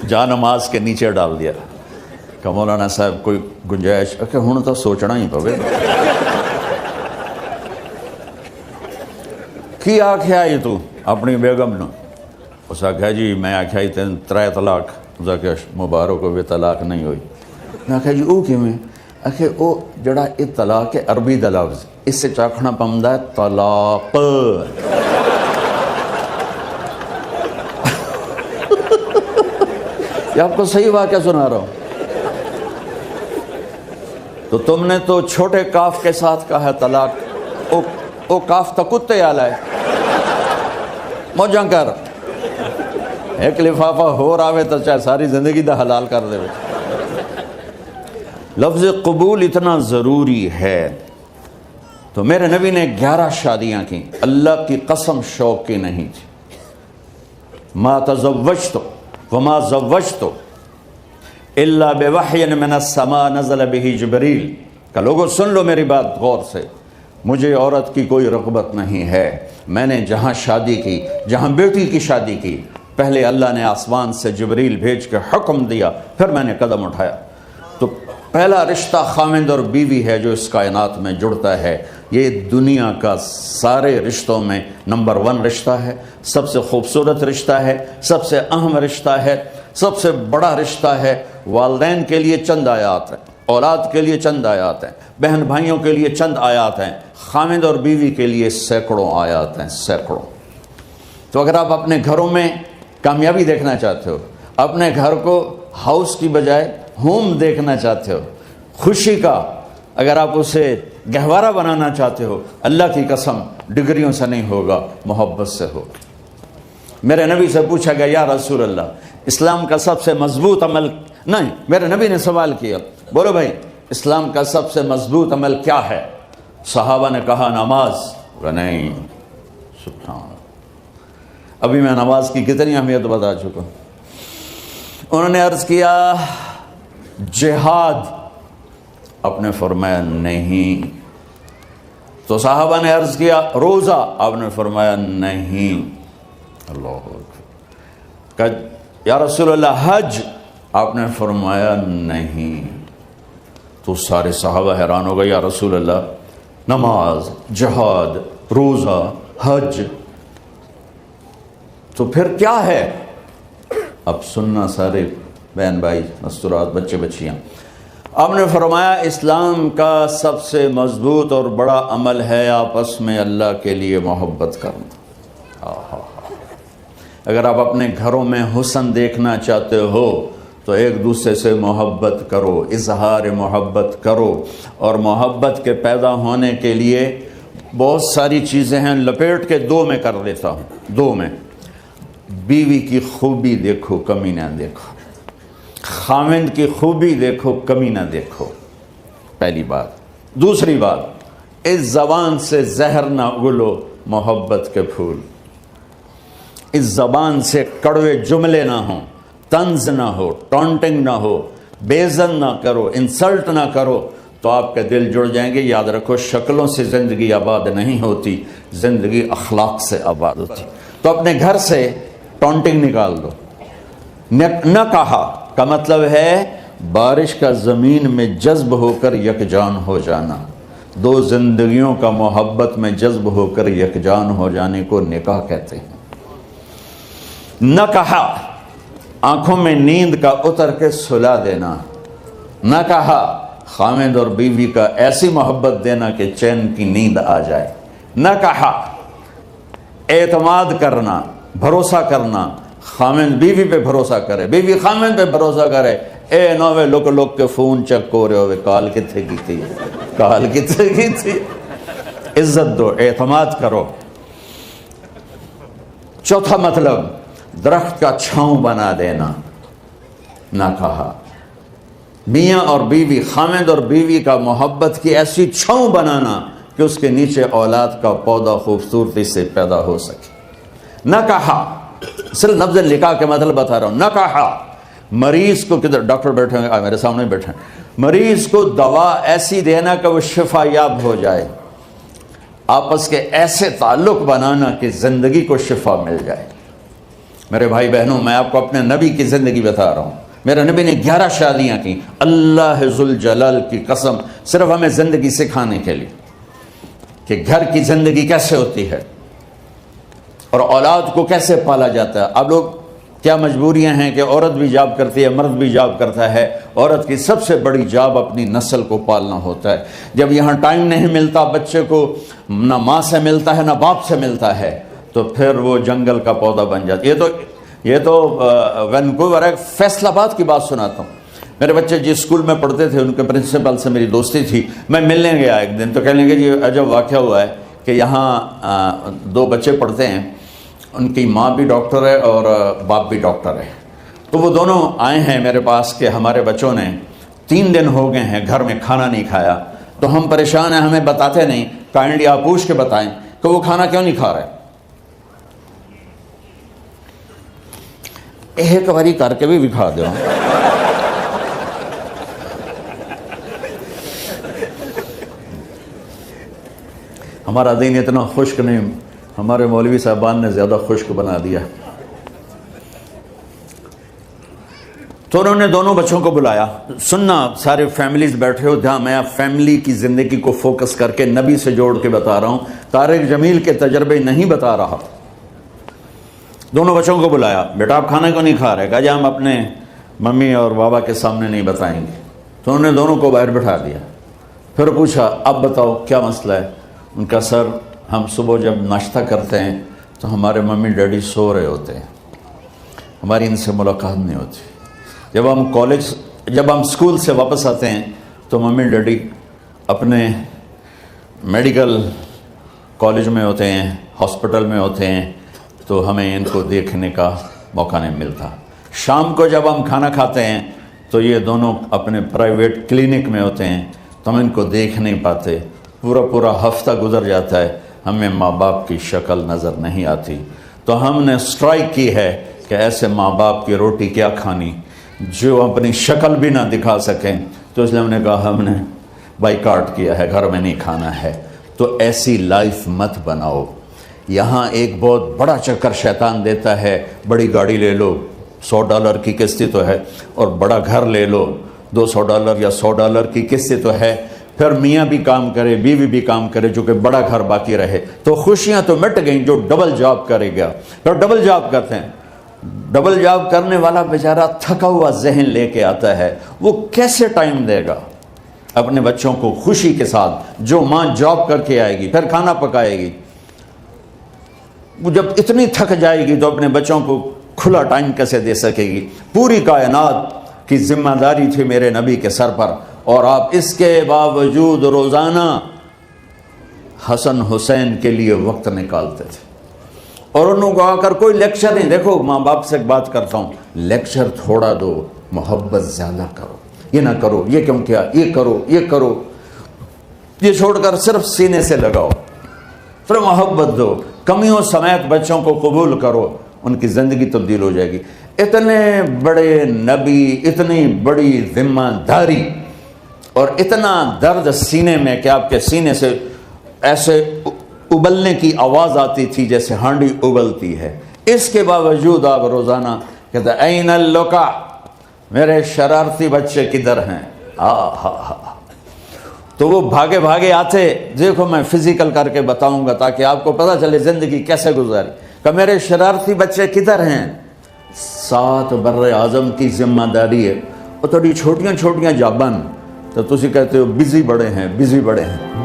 جا نماز کے نیچے ڈال دیا کہ مولانا صاحب کوئی گنجائش، کہ ہن تو سوچنا ہی پوے کی آکھیا یہ تو اپنی بیگم نو؟ اس آکھیا جی میں آکھیا ہی 3 طلاق، اس آکھیا مبارک ہوئے طلاق نہیں ہوئی۔ میں آکھیا جی او کیویں؟ آکھے او جڑا یہ طلاق ہے عربی دا لفظ، اس سے چاکھنا پمدا ہے طلاق۔ یہ آپ کو صحیح واقعہ سنا رہا ہوں۔ تو تم نے تو چھوٹے کاف کے ساتھ کہا ہے طلاق، او کاف تا کتے آلا ہے، موجاں کر، ایک لفافہ ہو راوے تو چاہے ساری زندگی دا حلال کر دے۔ لفظ قبول اتنا ضروری ہے۔ تو میرے نبی نے 11 شادیاں کی، اللہ کی قسم شوق کی نہیں تھی۔ ما تزوجت وما زوجت الا بوحی من السماء نزل به جبریل، کہ لوگوں سن لو میری بات غور سے، مجھے عورت کی کوئی رغبت نہیں ہے، میں نے جہاں شادی کی، جہاں بیٹی کی شادی کی، پہلے اللہ نے آسمان سے جبریل بھیج کے حکم دیا، پھر میں نے قدم اٹھایا۔ تو پہلا رشتہ خاوند اور بیوی ہے جو اس کائنات میں جڑتا ہے۔ یہ دنیا کا سارے رشتوں میں نمبر 1 رشتہ ہے، سب سے خوبصورت رشتہ ہے، سب سے اہم رشتہ ہے، سب سے بڑا رشتہ ہے۔ والدین کے لیے چند آیات ہیں، اولاد کے لیے چند آیات ہیں، بہن بھائیوں کے لیے چند آیات ہیں، خاوند اور بیوی کے لیے سینکڑوں آیات ہیں، سینکڑوں۔ تو اگر آپ اپنے گھروں میں کامیابی دیکھنا چاہتے ہو، اپنے گھر کو ہاؤس کی بجائے ہوم دیکھنا چاہتے ہو، خوشی کا اگر آپ اسے گہوارہ بنانا چاہتے ہو، اللہ کی قسم ڈگریوں سے نہیں ہوگا، محبت سے ہوگا۔ میرے نبی سے پوچھا گیا، یا رسول اللہ اسلام کا سب سے مضبوط عمل، نہیں، میرے نبی نے سوال کیا، بولو بھائی اسلام کا سب سے مضبوط عمل کیا ہے؟ صحابہ نے کہا نماز۔ نہیں، سبحان اللہ، ابھی میں نماز کی کتنی اہمیت بتا چکا ہوں۔ انہوں نے عرض کیا جہاد، آپ نے فرمایا نہیں۔ تو صحابہ نے عرض کیا روزہ، آپ نے فرمایا نہیں۔ اللہ اکبر۔ کہ یا رسول اللہ حج، آپ نے فرمایا نہیں۔ تو سارے صحابہ حیران ہو گئے، یا رسول اللہ نماز، جہاد، روزہ، حج، تو پھر کیا ہے؟ اب سننا سارے بہن بھائی، مستورات، بچے بچیاں، آپ نے فرمایا اسلام کا سب سے مضبوط اور بڑا عمل ہے آپس میں اللہ کے لیے محبت کرنا۔ اگر آپ اپنے گھروں میں حسن دیکھنا چاہتے ہو تو ایک دوسرے سے محبت کرو، اظہار محبت کرو، اور محبت کے پیدا ہونے کے لیے بہت ساری چیزیں ہیں، لپیٹ کے 2 میں کر لیتا ہوں، 2 میں۔ بیوی کی خوبی دیکھو، کمی نہ دیکھو، خاوند کی خوبی دیکھو، کمی نہ دیکھو، پہلی بات۔ دوسری بات، اس زبان سے زہر نہ اگلو محبت کے پھول، اس زبان سے کڑوے جملے نہ ہوں، طنز نہ ہو، ٹونٹنگ نہ ہو، بےعزت نہ کرو، انسلٹ نہ کرو، تو آپ کے دل جڑ جائیں گے۔ یاد رکھو شکلوں سے زندگی آباد نہیں ہوتی، زندگی اخلاق سے آباد ہوتی۔ تو اپنے گھر سے ٹونٹنگ نکال دو۔ نہ کہا کا مطلب ہے بارش کا زمین میں جذب ہو کر یکجان ہو جانا۔ 2 زندگیوں کا محبت میں جذب ہو کر یکجان ہو جانے کو نکاح کہتے ہیں۔ نہ کہا آنکھوں میں نیند کا اتر کے سلا دینا۔ نہ کہا خاوند اور بیوی کا ایسی محبت دینا کہ چین کی نیند آ جائے۔ نہ کہا اعتماد کرنا، بھروسہ کرنا، خاوند بیوی پہ بھروسہ کرے، بیوی خاوند پہ بھروسہ کرے۔ اے نوے لوگ کے فون چیک ہو رہے ہوئے، کال کتنے کی تھی، کال کتنے کی تھی۔ عزت دو، اعتماد کرو۔ چوتھا مطلب درخت کا چھاؤں بنا دینا۔ نہ کہا میاں اور بیوی، خاوند اور بیوی کا محبت کی ایسی چھاؤں بنانا کہ اس کے نیچے اولاد کا پودا خوبصورتی سے پیدا ہو سکے۔ نہ کہا، صرف لفظ نکاح کے مطلب بتا رہا ہوں۔ نہ کہا مریض کو، کدھر ڈاکٹر بیٹھے ہیں، میرے سامنے بیٹھے ہیں، مریض کو دوا ایسی دینا کہ وہ شفا یاب ہو جائے، آپس کے ایسے تعلق بنانا کہ زندگی کو شفا مل جائے۔ میرے بھائی بہنوں، میں آپ کو اپنے نبی کی زندگی بتا رہا ہوں۔ میرے نبی نے 11 شادیاں کی، اللہ ذوالجلال کی قسم، صرف ہمیں زندگی سکھانے کے لیے کہ گھر کی زندگی کیسے ہوتی ہے اور اولاد کو کیسے پالا جاتا ہے۔ اب لوگ کیا مجبوریاں ہیں کہ عورت بھی جاب کرتی ہے، مرد بھی جاب کرتا ہے۔ عورت کی سب سے بڑی جاب اپنی نسل کو پالنا ہوتا ہے۔ جب یہاں ٹائم نہیں ملتا بچے کو، نہ ماں سے ملتا ہے نہ باپ سے ملتا ہے، تو پھر وہ جنگل کا پودا بن جاتا ہے۔ یہ تو وینکوور ہے، فیصل آباد کی بات سناتا ہوں۔ میرے بچے جس اسکول میں پڑھتے تھے ان کے پرنسپل سے میری دوستی تھی، میں ملنے گیا ایک دن، تو کہنے لگے جی عجب واقعہ ہوا ہے کہ یہاں 2 بچے پڑھتے ہیں، ان کی ماں بھی ڈاکٹر ہے اور باپ بھی ڈاکٹر ہے۔ تو وہ دونوں آئے ہیں میرے پاس کہ ہمارے بچوں نے 3 دن ہو گئے ہیں گھر میں کھانا نہیں کھایا، تو ہم پریشان ہیں، ہمیں بتاتے نہیں، کائنڈلی آپ پوچھ کے بتائیں کہ وہ کھانا کیوں نہیں کھا رہے۔ ایک باری کر کے بھی دکھا دو۔ ہمارا دین اتنا خشک نہیں، ہمارے مولوی صاحبان نے زیادہ خشک بنا دیا۔ تو انہوں نے دونوں بچوں کو بلایا. سننا سارے فیملیز بیٹھے ہو, جہاں میں فیملی کی زندگی کو فوکس کر کے نبی سے جوڑ کے بتا رہا ہوں, طارق جمیل کے تجربے نہیں بتا رہا. دونوں بچوں کو بلایا, بیٹا آپ کھانا کیوں نہیں کھا رہے؟ کہا جی ہم اپنے ممی اور بابا کے سامنے نہیں بتائیں گے. تو انہوں نے دونوں کو باہر بٹھا دیا. پھر پوچھا اب بتاؤ کیا مسئلہ ہے؟ ان کا سر ہم صبح جب ناشتہ کرتے ہیں تو ہمارے ممی ڈیڈی سو رہے ہوتے ہیں, ہماری ان سے ملاقات نہیں ہوتی. جب ہم اسکول سے واپس آتے ہیں تو ممی ڈیڈی اپنے میڈیکل کالج میں ہوتے ہیں, ہاسپٹل میں ہوتے ہیں, تو ہمیں ان کو دیکھنے کا موقع نہیں ملتا. شام کو جب ہم کھانا کھاتے ہیں تو یہ دونوں اپنے پرائیویٹ کلینک میں ہوتے ہیں, تو ہم ان کو دیکھ نہیں پاتے. پورا ہفتہ گزر جاتا ہے, ہمیں ماں باپ کی شکل نظر نہیں آتی. تو ہم نے اسٹرائک کی ہے کہ ایسے ماں باپ کی روٹی کیا کھانی جو اپنی شکل بھی نہ دکھا سکیں. تو اس لیے ہم نے کہا ہم نے بائیکاٹ کیا ہے, گھر میں نہیں کھانا ہے. تو ایسی لائف مت بناؤ. یہاں ایک بہت بڑا چکر شیطان دیتا ہے, بڑی گاڑی لے لو, $100 کی قسط تو ہے, اور بڑا گھر لے لو, $200 یا $100 کی قسط تو ہے. پھر میاں بھی کام کرے, بیوی بھی کام کرے, جو کہ بڑا گھر باقی رہے, تو خوشیاں تو مٹ گئیں. جو ڈبل جاب کرے گا, پھر ڈبل جاب کرتے ہیں. ڈبل جاب کرنے والا بیچارہ تھکا ہوا ذہن لے کے آتا ہے, وہ کیسے ٹائم دے گا اپنے بچوں کو خوشی کے ساتھ؟ جو ماں جاب کر کے آئے گی پھر کھانا پکائے گی, وہ جب اتنی تھک جائے گی تو اپنے بچوں کو کھلا ٹائم کیسے دے سکے گی؟ پوری کائنات کی ذمہ داری تھی میرے نبی کے سر پر, اور آپ اس کے باوجود روزانہ حسن حسین کے لیے وقت نکالتے تھے. اور انہوں کو آ کر کوئی لیکچر نہیں. دیکھو ماں باپ سے ایک بات کرتا ہوں, لیکچر تھوڑا دو, محبت زیادہ کرو. یہ نہ کرو, یہ کیوں کیا, یہ کرو, یہ کرو, یہ چھوڑ کر صرف سینے سے لگاؤ, صرف محبت دو. کمیوں سمیت بچوں کو قبول کرو, ان کی زندگی تبدیل ہو جائے گی. اتنے بڑے نبی, اتنی بڑی ذمہ داری, اور اتنا درد سینے میں کہ آپ کے سینے سے ایسے ابلنے کی آواز آتی تھی جیسے ہانڈی ابلتی ہے. اس کے باوجود آپ روزانہ کہتے ہیں این اللقا, میرے شرارتی بچے کدھر ہیں؟ تو وہ بھاگے بھاگے آتے. دیکھو میں فزیکل کر کے بتاؤں گا تاکہ آپ کو پتہ چلے زندگی کیسے گزاری. کہ میرے شرارتی بچے کدھر ہیں؟ 7 بر اعظم کی ذمہ داری ہے. وہ تھوڑی چھوٹیاں جابن, تو تسی کہتے ہو بزی بڑے ہیں, بزی بڑے ہیں.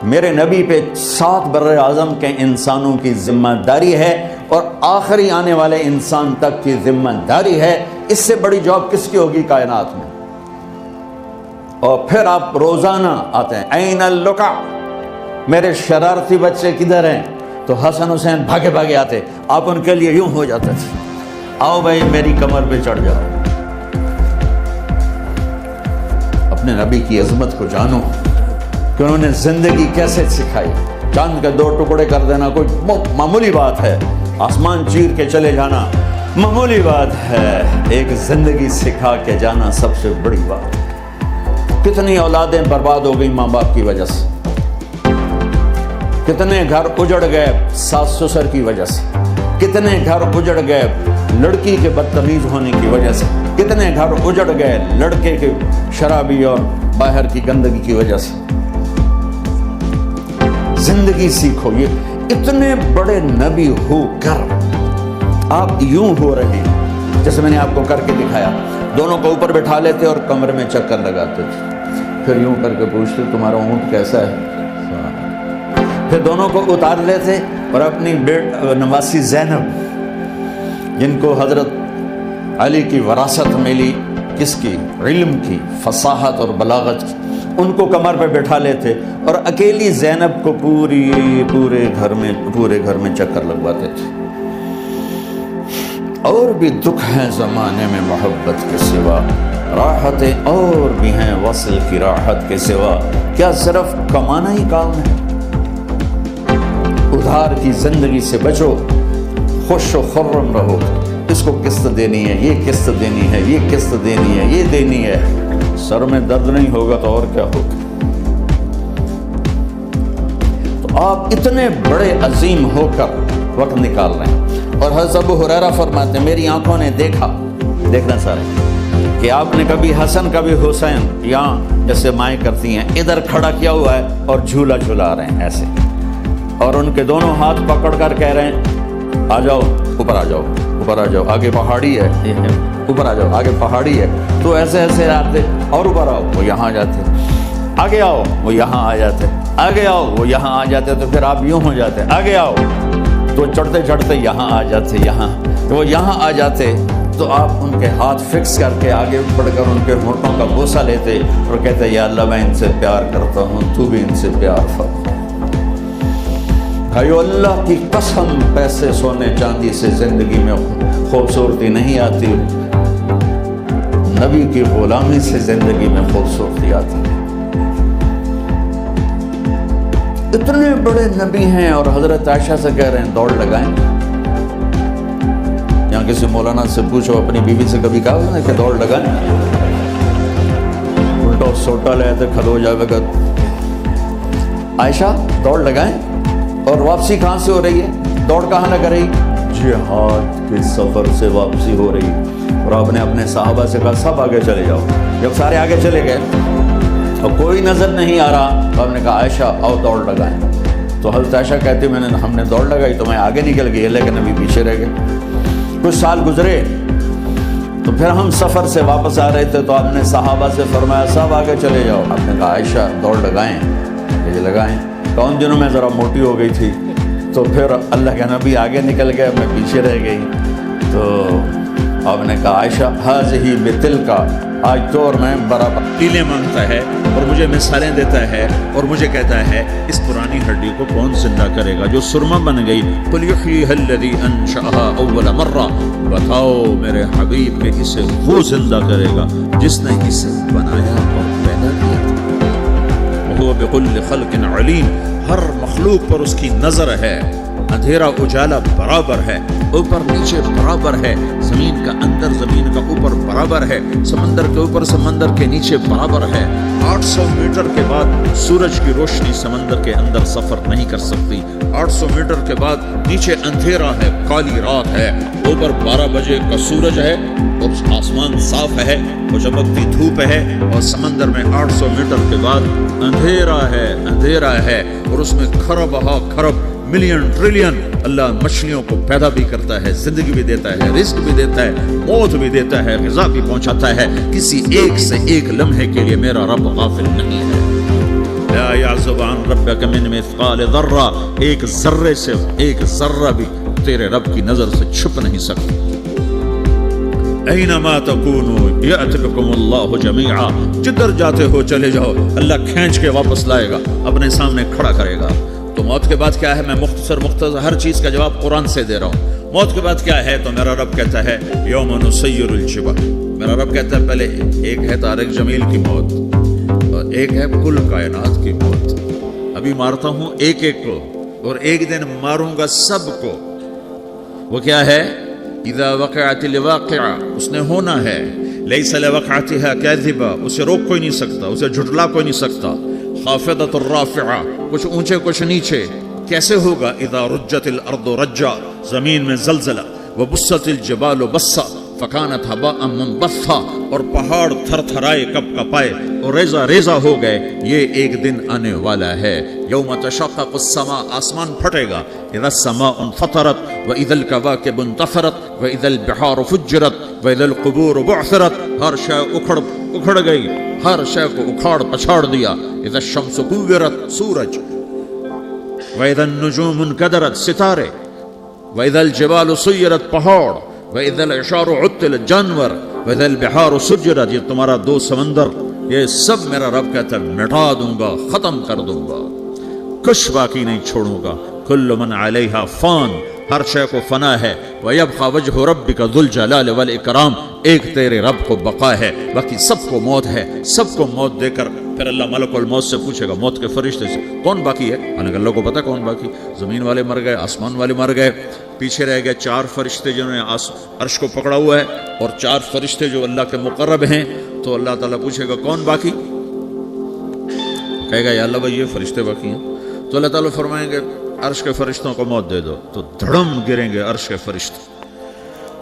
میرے نبی پہ 7 بر اعظم کے انسانوں کی ذمہ داری ہے, اور آخری آنے والے انسان تک کی ذمہ داری ہے. اس سے بڑی جاب کس کی ہوگی کائنات میں؟ اور پھر آپ روزانہ آتے ہیں این اللقا, میرے شرارتی بچے کدھر ہیں؟ تو حسن حسین بھاگے بھاگے آتے. آپ ان کے لیے یوں ہو جاتے تھے, آؤ بھائی میری کمر پہ چڑھ جاؤ. اپنے نبی کی عظمت کو جانو کہ انہوں نے زندگی کیسے سکھائی. چاند کے 2 ٹکڑے کر دینا کوئی معمولی بات ہے, آسمان چیر کے چلے جانا معمولی بات ہے, ایک زندگی سکھا کے جانا سب سے بڑی بات. کتنی اولادیں برباد ہو گئی ماں باپ کی وجہ سے, کتنے گھر اجڑ گئے ساس سسر کی وجہ سے, کتنے گھر اجڑ گئے لڑکی کے بدتمیز ہونے کی وجہ سے, کتنے گھر اجڑ گئے لڑکے کے شرابی اور باہر کی گندگی کی وجہ سے. زندگی سیکھو. یہ اتنے بڑے نبی ہو کر آپ یوں ہو رہے ہیں جیسے میں نے آپ کو کر کے دکھایا. دونوں کو اوپر بٹھا لیتے اور کمر میں چکر لگاتے تھے, پھر یوں کر کے پوچھتے تمہارا اونٹ کیسا ہے؟ پھر دونوں کو اتار لیتے اور اپنی نواسی زینب جن کو حضرت علی کی وراثت ملی, کس کی؟ علم کی, فصاحت اور بلاغت کی, ان کو کمر پہ بٹھا لیتے اور اکیلی زینب کو پورے گھر میں چکر لگواتے تھے. اور بھی دکھ ہیں زمانے میں محبت کے سوا, راحتیں اور بھی ہیں وصل کی راحت کے سوا. کیا صرف کمانا ہی کام ہے؟ ادھار کی زندگی سے بچو, خوش و خرم رہو. اس کو قسط دینی ہے, یہ قسط دینی ہے, یہ قسط دینی ہے, یہ دینی ہے. سر میں درد نہیں ہوگا تو اور کیا ہوگا؟ تو آپ اتنے بڑے عظیم ہو کر وقت نکال رہے ہیں. اور حضرت ابو ہریرہ فرماتے ہیں میری آنکھوں نے دیکھنا سارے کہ آپ نے کبھی حسن کبھی حسین یہاں جیسے مائیں کرتی ہیں ادھر کھڑا کیا ہوا ہے اور جھولا جھولا رہے ہیں ایسے، اور ان کے دونوں ہاتھ پکڑ کر کہہ رہے ہیں آ جاؤ اوپر، آ جاؤ اوپر، آ جاؤ، آگے پہاڑی ہے، اوپر آ جاؤ، آگے پہاڑی ہے۔ تو ایسے ایسے آتے اور اوپر آؤ، وہ یہاں آ جاتے، آگے آؤ، وہ یہاں آ جاتے، آگے آؤ، وہ یہاں آ جاتے، تو پھر آپ یوں ہو جاتے، آگے آؤ، تو چڑھتے چڑھتے یہاں آ جاتے، یہاں وہ یہاں آ جاتے، تو آپ ان کے ہاتھ فکس کر کے آگے بڑھ کر ان کے ہونٹوں کا بوسہ لیتے اور کہتے یا اللہ میں ان سے پیار کرتا ہوں، تو بھی ان سے پیار فرما۔ بھائیو اللہ کی قسم، پیسے سونے چاندی سے زندگی میں خوبصورتی نہیں آتی، نبی کی غلامی سے زندگی میں خوبصورتی آتی ہے۔ اتنے بڑے نبی ہیں اور حضرت عائشہ سے کہہ رہے ہیں دوڑ لگائیں۔ یہاں کسی مولانا سے پوچھو اپنی بیوی سے کبھی کہا اس نے کہ دوڑ لگائیں؟ الٹا سوٹا لے تو کھلو جائے گا۔ عائشہ دوڑ لگائیں، اور واپسی کہاں سے ہو رہی ہے؟ دوڑ کہاں لگ رہی؟ جہاد کے سفر سے واپسی ہو رہی۔ اور آپ نے اپنے صحابہ سے کہا سب آگے چلے جاؤ۔ جب سارے آگے چلے گئے اور کوئی نظر نہیں آ رہا تو آپ نے کہا عائشہ آؤ دوڑ لگائیں۔ تو حضرت عائشہ کہتی ہم نے دوڑ لگائی تو میں آگے نکل گئی لیکن ابھی پیچھے رہ گئے۔ کچھ سال گزرے تو پھر ہم سفر سے واپس آ رہے تھے تو آپ نے صحابہ سے فرمایا سب آگے چلے جاؤ۔ آپ نے کہا عائشہ دوڑ لگائیں، یہ لگائیں۔ کون دنوں میں ذرا موٹی ہو گئی تھی تو پھر اللہ کے نبی آگے نکل گئے، میں پیچھے رہ گئی۔ تو آپ نے کہا عائشہ ہذہ بتلک، آج تو اور میں برابر تیلیں مانگتا ہے اور مجھے مثالیں دیتا ہے اور مجھے کہتا ہے اس پرانی ہڈی کو کون زندہ کرے گا جو سرما بن گئی؟ قل یحییھا الذی انشأھا اول مرہ، بتاؤ میرے حبیب کہ اسے وہ زندہ کرے گا جس نے اسے بنایا اور پیدا کیا تھا۔ وہو بکل خلق علیم، ہر مخلوق پر اس کی نظر ہے، اندھیرا اجالا برابر ہے، اوپر نیچے برابر ہے، زمین کا اندر زمین کا اوپر برابر ہے، سمندر کے اوپر سمندر کے نیچے برابر ہے۔ 800 میٹر کے بعد سورج کی روشنی سمندر کے اندر سفر نہیں کر سکتی، 800 میٹر کے بعد نیچے اندھیرا ہے، کالی رات ہے، اوپر 12 بجے کا سورج ہے اور آسمان صاف ہے اور چمکتی دھوپ ہے، اور سمندر میں 800 میٹر کے بعد اندھیرا ہے اور اس میں کھرب ہا کھرب ملین ٹریلین اللہ مچھلیوں کو پیدا بھی کرتا ہے، زندگی بھی دیتا ہے، رزق بھی دیتا ہے، موت بھی دیتا ہے، غذا بھی پہنچاتا ہے۔ کسی ایک سے ایک لمحے کے لیے میرا رب غافل نہیں ہے۔ لا یعزب عن ربک من مثقال ذرہ، ایک ذرے سے ایک ذرہ بھی تیرے رب کی نظر سے چھپ نہیں سکتا۔ اینما تکونوا یأت بکم اللہ جمیعا، جدھر جاتے ہو چلے جاؤ، اللہ کھینچ کے واپس لائے گا، اپنے سامنے کھڑا کرے گا۔ تو موت کے بعد کیا ہے؟ میں مختصر ہر چیز کا جواب قرآن سے دے رہا ہوں۔ موت کے بعد کیا ہے؟ تو میرا رب کہتا ہے یوم نسیر الجبال، میرا رب کہتا ہے پہلے ایک ہے طارق جمیل کی موت اور ایک ہے کل کائنات کی موت۔ ابھی مارتا ہوں ایک ایک کو اور ایک دن ماروں گا سب کو۔ وہ کیا ہے؟ اذا وقعت الواقعہ، اس نے ہونا ہے، لیس لوقعتها کاذبہ، اسے روک کوئی نہیں سکتا، اسے جھٹلا کوئی نہیں سکتا۔ خافضۃ الرافعہ، کچھ اونچے کچھ نیچے۔ کیسے ہوگا؟ اذا رجت الارض رجا، زمین میں زلزلہ، وبست الجبال بسا فکانت ہباء منبثا، اور پہاڑ تھر تھرائے کپ کپائے اور ریزہ ریزہ ہو گئے۔ یہ ایک دن آنے والا ہے، یوم تشقق السماء، آسمان پھٹے گا، اذا السماء انفطرت واذا الکواکب انتثرت واذا البحار فجرت واذا القبور بعثرت، ہر شے اکھڑ گئی، ہر شے کو اکھاڑ پچھاڑ دیا۔ اذا الشمس کورت، سورج، واذا النجوم انکدرت، ستارے، واذا الجبال سیرت، پہاڑ، وَإِذَا الْعِشَارُ عُطِّلَتْ، جانور، وَإِذَا الْبِحَارُ سُجِّرَتْ، یہ تمہارا دو سمندر، یہ سب میرا رب کہتا ہے مٹا دوں گا، ختم کر دوں گا، کچھ باقی نہیں چھوڑوں گا۔ کل من علیہا فان، ہر شے کو فنا ہے، وَيَبْقَى وَجْهُ رَبِّكَ ذُو الْجَلَالِ وَالْإِكْرَامِ، ایک تیرے رب کو بقا ہے، باقی سب کو موت ہے۔ سب کو موت دے کر پھر اللہ ملک الموت سے پوچھے گا، موت کے فرشتے سے کون باقی ہے؟ اللہ کو پتا کون باقی؟ زمین والے مر گئے، آسمان والے مر گئے، پیچھے رہ گئے 4 فرشتے جنہوں نے عرش کو پکڑا ہوا ہے، اور 4 فرشتے جو اللہ کے مقرب ہیں۔ تو اللہ تعالیٰ پوچھے گا کون باقی؟ کہے گا یا اللہ بھائی یہ فرشتے باقی ہیں۔ تو اللہ تعالیٰ فرمائیں گے عرش کے فرشتوں کو موت دے دو، تو دھڑم گریں گے عرش کے فرشتے۔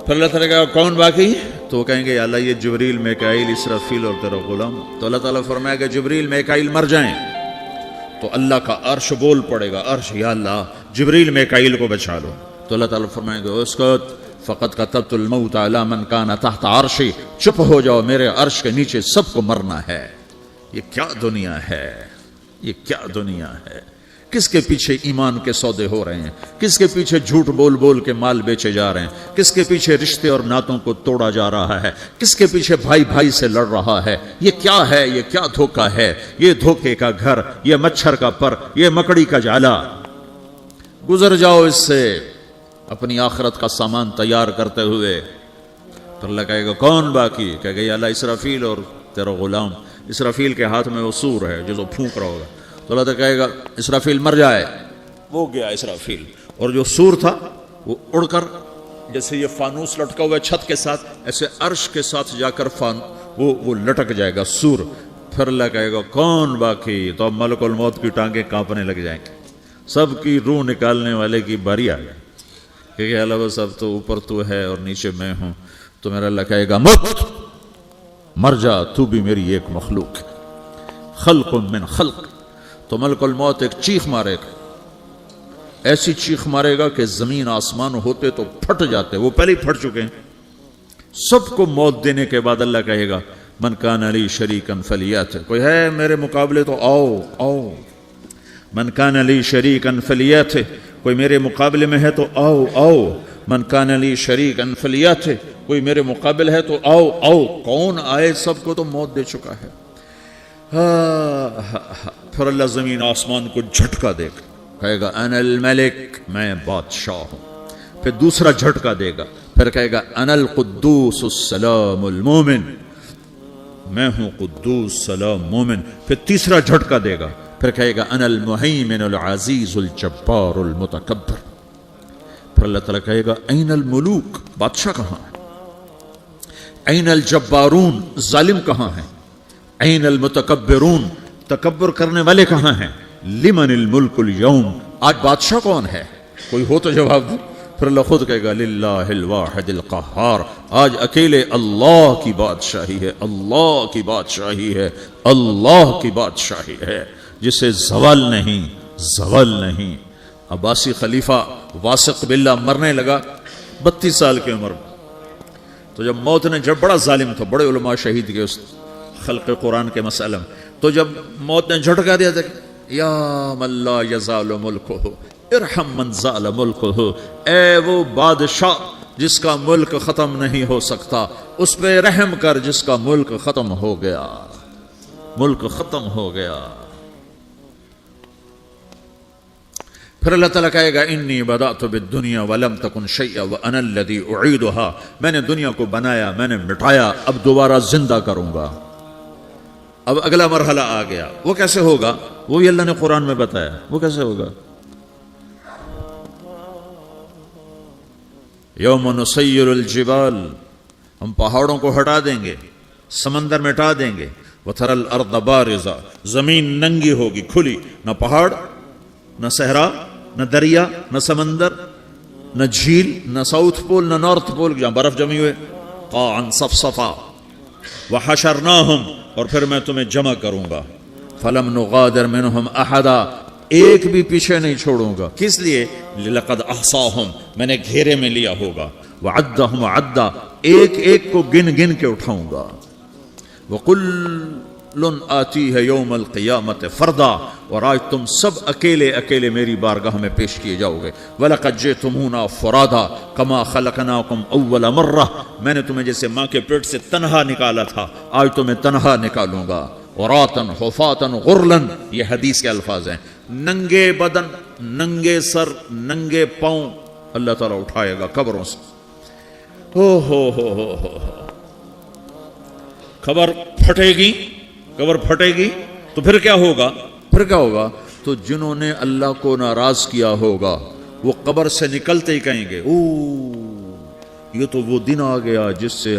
پھر اللہ تعالیٰ کہا کون باقی؟ تو وہ کہیں گے یا اللہ یہ جبریل میکائیل اسرافیل اور تیرا غلام. تو اللہ تعالیٰ فرمائے گا جبریل میکائیل مر جائیں تو اللہ کا عرش بول پڑے گا, عرش یا اللہ جبریل میکائیل کو بچا لو. تو اللہ تعالیٰ فرمائے گا اسکت فقط کتبت الموت علی من کان تحت عرشی, چپ ہو جاؤ میرے عرش کے نیچے سب کو مرنا ہے. یہ کیا دنیا ہے, یہ کیا دنیا ہے. کس کے پیچھے ایمان کے سودے ہو رہے ہیں, کس کے پیچھے جھوٹ بول بول کے مال بیچے جا رہے ہیں, کس کے پیچھے رشتے اور ناتوں کو توڑا جا رہا ہے, کس کے پیچھے بھائی بھائی سے لڑ رہا ہے. یہ کیا ہے, یہ کیا دھوکہ ہے, یہ دھوکے کا گھر, یہ مچھر کا پر, یہ مکڑی کا جالا. گزر جاؤ اس سے اپنی آخرت کا سامان تیار کرتے ہوئے. تو اللہ کہے گا کون باقی, کہے گا یا اللہ اسرافیل اور تیرا غلام. اسرافیل کے ہاتھ میں وہ سور ہے جو پھونک رہا ہوگا. تو اللہ تعالیٰ کہے گا اسرافیل مر جائے, وہ گیا اسرافیل, اور جو سور تھا وہ اڑ کر جیسے یہ فانوس لٹکا ہوا ہے چھت کے ساتھ, ایسے عرش کے ساتھ جا کر وہ لٹک جائے گا سور. پھر اللہ کہے گا کون باقی, تو اب ملک الموت کی ٹانگیں کانپنے لگ جائیں گے, سب کی روح نکالنے والے کی باری آ گئی کہ اللہ بس اب تو اوپر تو ہے اور نیچے میں ہوں. تو میرا اللہ کہے گا مت, مر جا, تو بھی میری ایک مخلوق, خلق من خلق. تو ملک الموت ایک چیخ مارے گا, ایسی چیخ مارے گا کہ زمین آسمان ہوتے تو پھٹ جاتے, وہ پہلے ہی پھٹ چکے ہیں. سب کو موت دینے کے بعد اللہ کہے گا من کان علی شریکن فلیات, کوئی ہے میرے مقابلے تو آؤ آؤ. من کان علی شریکن فلیات, کوئی میرے مقابلے میں ہے تو آؤ آؤ. من کان علی شریکن فلیات, کوئی میرے مقابل ہے تو آؤ آؤ. کون آئے, سب کو تو موت دے چکا ہے. پھر اللہ زمین آسمان کو جھٹکا دے گا, کہے گا انا الملک, میں بادشاہ ہوں. پھر دوسرا جھٹکا دے گا, پھر کہے گا انا القدوس السلام المومن, میں ہوں قدوس سلام مومن. پھر تیسرا جھٹکا دے گا, پھر کہے گا انا المہیمن العزیز الجبار المتکبر. پھر اللہ تعالیٰ کہے گا این الملوک, بادشاہ کہاں ہے, این الجبارون, ظالم کہاں ہیں, این المتکبرون, تکبر کرنے والے کہاں ہیں, لمن الملک اليوم, آج بادشاہ کون ہے, کوئی ہو تو جواب دو. پھر اللہ خود کہے گا للہ الواحد القہار, آج اکیلے اللہ کی بادشاہی ہے, اللہ کی بادشاہی ہے, اللہ کی بادشاہی ہے جسے زوال نہیں, زوال نہیں. عباسی خلیفہ واسق باللہ مرنے لگا 32 سال کی عمر میں. تو جب موت نے, جب بڑا ظالم تھا, بڑے علماء شہید کے اس خلق قرآن کے مسئلہ میں, تو جب موت نے جھٹکا دیا تھا یا من لا یزال ملکہ ارحم من زال ملکہ, اے وہ بادشاہ جس کا ملک ختم نہیں ہو سکتا, اس پہ رحم کر جس کا ملک ختم ہو گیا, ملک ختم ہو گیا. پھر اللہ تعالیٰ کہے گا انی بدأت بالدنیا ولم تکن شیئا وانا الذی اعیدھا, میں نے دنیا کو بنایا, میں نے مٹایا, اب دوبارہ زندہ کروں گا. اب اگلا مرحلہ آ گیا, وہ کیسے ہوگا, وہ بھی اللہ نے قرآن میں بتایا. وہ کیسے ہوگا, یوم نسیر الجبال, ہم پہاڑوں کو ہٹا دیں گے, سمندر مٹا دیں گے. وتری الارض بارزا, زمین ننگی ہوگی, کھلی, نہ پہاڑ, نہ صحرا, نہ دریا, نہ سمندر, نہ جھیل, نہ ساؤتھ پول, نہ نارتھ پول جہاں برف جمی ہوئے. قاعا صفصفا وحشرناہم, اور پھر میں تمہیں جمع کروں گا. فلم نغادر منہم احدا, ایک بھی پیچھے نہیں چھوڑوں گا. کس لیے, لقد احصاہم, میں نے گھیرے میں لیا ہوگا. وعدہم عدا, ایک ایک کو گن گن کے اٹھاؤں گا. وکل آتی ہے یوم القیامت فردا, اور آج تم سب اکیلے اکیلے میری بارگاہ میں پیش کیے جاؤ گے. وَلَقَدْ جِئْتُمُونَا فُرَادًا كَمَا خَلَقْنَاكُمْ أَوَّلَ مَرَّةٍ, میں نے تمہیں جیسے ماں کے پیٹ سے تنہا نکالا تھا, آج تمہیں تنہا نکالوں گا. عُرَاةً حُفَاةً غُرْلًا, یہ حدیث کے الفاظ ہیں. ننگے بدن, ننگے سر, ننگے پاؤں اللہ تعالیٰ اٹھائے گا قبروں سے. ہو خبر پھٹے گی, قبر پھٹے گی تو پھر کیا ہوگا, پھر کیا ہوگا, تو جنہوں نے اللہ کو ناراض کیا ہوگا وہ قبر سے نکلتے ہی کہیں گے یہ تو وہ دن آ گیا جس سے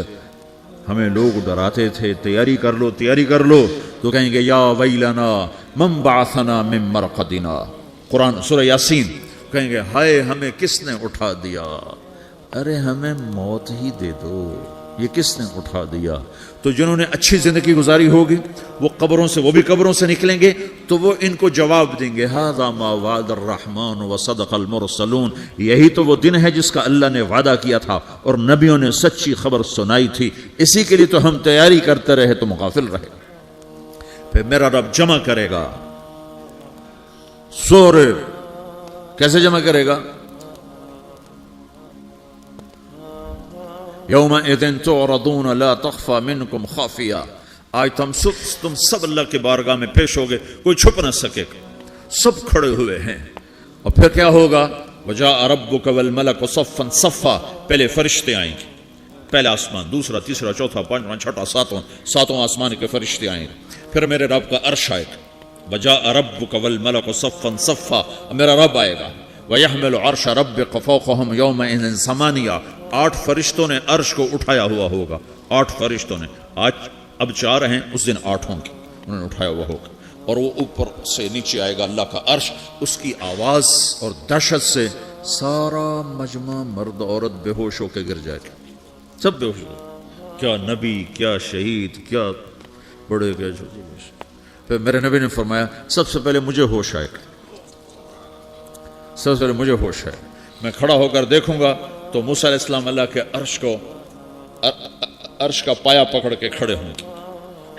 ہمیں لوگ ڈراتے تھے, تیاری کر لو تیاری کر لو. تو کہیں گے یا ویلنا من بعثنا من مرقدنا, قرآن سورہ یاسین. کہیں گے ہائے ہمیں کس نے اٹھا دیا, ارے ہمیں موت ہی دے دو, یہ کس نے اٹھا دیا؟ تو جنہوں نے اچھی زندگی گزاری ہوگی وہ قبروں سے، وہ بھی قبروں سے نکلیں گے تو وہ ان کو جواب دیں گے ھذا ما وعد الرحمن وصدق المرسلون، یہی تو وہ دن ہے جس کا اللہ نے وعدہ کیا تھا اور نبیوں نے سچی خبر سنائی تھی، اسی کے لیے تو ہم تیاری کرتے رہے، تم غافل رہے۔ پھر میرا رب جمع کرے گا سورے، کیسے جمع کرے گا؟ یومئذ تعرضون لا تخفى منکم خافیہ، آج تم سب اللہ کے بارگاہ میں پیش ہوگے، کوئی چھپ نہ سکے گا، سب کھڑے ہوئے ہیں۔ اور پھر کیا ہوگا؟ وجاء ربک والملک صفا صفا، پہلے فرشتے آئیں گے، پہلا آسمان، دوسرا، تیسرا، چوتھا، پانچواں، چھٹا، ساتواں آسمان کے فرشتے آئیں گے، پھر میرے رب کا عرش آئے گا، وجاء ربک والملک صفا صفا، میرا رب آئے گا، وَيَحْمِلُ عَرْشَ رَبِّكَ فَوْقَهُمْ يَوْمَئِذٍ ثَمَانِيَةٌ، 8 فرشتوں نے عرش کو اٹھایا ہوا ہوگا، 8 فرشتوں نے، آج اب 4 ہیں، اس دن 8 ہوں گے، انہوں نے اٹھایا ہوا ہوگا، اور وہ اوپر سے نیچے آئے گا اللہ کا عرش، اس کی آواز اور دہشت سے سارا مجمع مرد عورت بے ہوش ہو کے گر جائے گا، سب بے ہوش ہو، کیا نبی، کیا شہید، کیا بڑے، کیا چھوٹے۔ پھر میرے نبی نے فرمایا سب سے پہلے مجھے ہوش آئے گا، سب سے پہلے مجھے ہوش ہے، میں کھڑا ہو کر دیکھوں گا تو موسیٰ علیہ السلام اللہ کے عرش کا پایا پکڑ کے کھڑے ہوں گے۔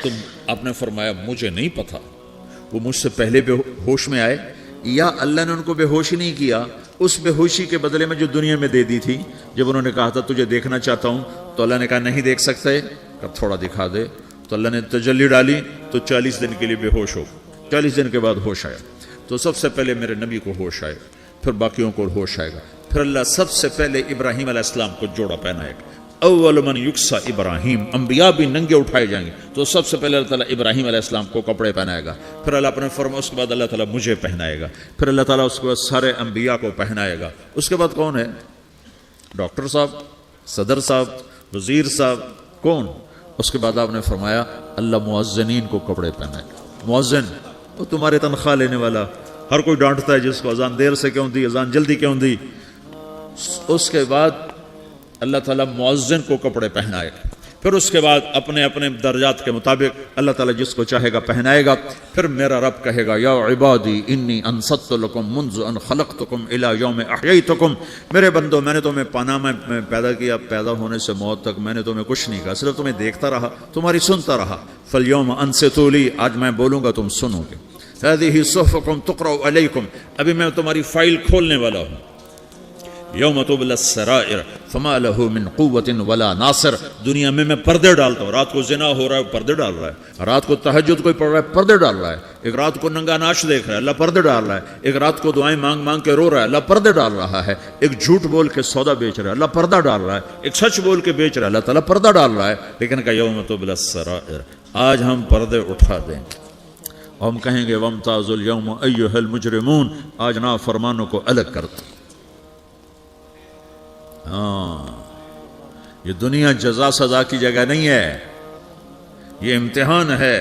تو آپ نے فرمایا مجھے نہیں پتا وہ مجھ سے پہلے بے ہوش میں آئے یا اللہ نے ان کو بے ہوش نہیں کیا، اس بے ہوشی کے بدلے میں جو دنیا میں دے دی تھی، جب انہوں نے کہا تھا تجھے دیکھنا چاہتا ہوں تو اللہ نے کہا نہیں دیکھ سکتے، کب تھوڑا دکھا دے، تو اللہ نے تجلی ڈالی تو 40 دن کے لیے بے ہوش ہو، 40 دن کے بعد ہوش آیا۔ تو سب سے پہلے میرے نبی کو ہوش آئے، پھر باقیوں کو ہوش آئے گا، پھر اللہ سب سے پہلے ابراہیم علیہ السلام کو جوڑا پہنائے گا، اول من یکسا ابراہیم، انبیاء بھی ننگے اٹھائے جائیں گے، تو سب سے پہلے اللہ تعالیٰ ابراہیم علیہ السلام کو کپڑے پہنائے گا، پھر اللہ اپنے فرما، اس کے بعد اللہ تعالیٰ مجھے پہنائے گا، پھر اللہ تعالیٰ اس کے بعد سارے انبیاء کو پہنائے گا، اس کے بعد کون ہے؟ ڈاکٹر صاحب، صدر صاحب، وزیر صاحب، کون؟ اس کے بعد آپ نے فرمایا اللہ مؤذنین کو کپڑے پہنائے گا، مؤذن وہ تمہارے تنخواہ لینے والا، ہر کوئی ڈانٹتا ہے جس کو اذان دیر سے کیوں دی، اذان جلدی کیوں دی، اس کے بعد اللہ تعالیٰ مؤذن کو کپڑے پہنائے گا، پھر اس کے بعد اپنے اپنے درجات کے مطابق اللہ تعالیٰ جس کو چاہے گا پہنائے گا، پھر میرا رب کہے گا یا عبادی انی انصت لکم منذ ان خلقتکم الی یوم احییتکم، میرے بندو میں نے تمہیں پاناما میں پیدا کیا، پیدا ہونے سے موت تک میں نے تمہیں کچھ نہیں کہا، صرف تمہیں دیکھتا رہا، تمہاری سنتا رہا، فالیوم انصتوا لی، آج میں بولوں گا تم سنو گے، هذه صحفکم تقرأ علیکم، ابھی میں تمہاری فائل کھولنے والا ہوں، یوم تبلی السرائر فما له من قوت ولا ناصر، دنیا میں پردے ڈالتا ہوں، رات کو زنا ہو رہا ہے پردے ڈال رہا ہے، رات کو تہجد کوئی پڑھ رہا ہے پردے ڈال رہا ہے، ایک رات کو ننگا ناچ دیکھ رہا ہے اللہ پردے ڈال رہا ہے، ایک رات کو دعائیں مانگ مانگ کے رو رہا ہے اللہ پردے ڈال رہا ہے، ایک جھوٹ بول کے سودا بیچ رہا ہے اللہ پردہ ڈال رہا ہے، ایک سچ بول کے بیچ رہا ہے اللہ تعالیٰ پردہ ڈال رہا ہے، لیکن کہ یوم تبلی السرائر، آج ہم پردے اٹھا دیں گے، ہم کہیں گے وامتازوا اليوم ایھا المجرمون، آج نافرمانوں کو الگ کرتے۔ ہاں، یہ دنیا جزا سزا کی جگہ نہیں ہے، یہ امتحان ہے۔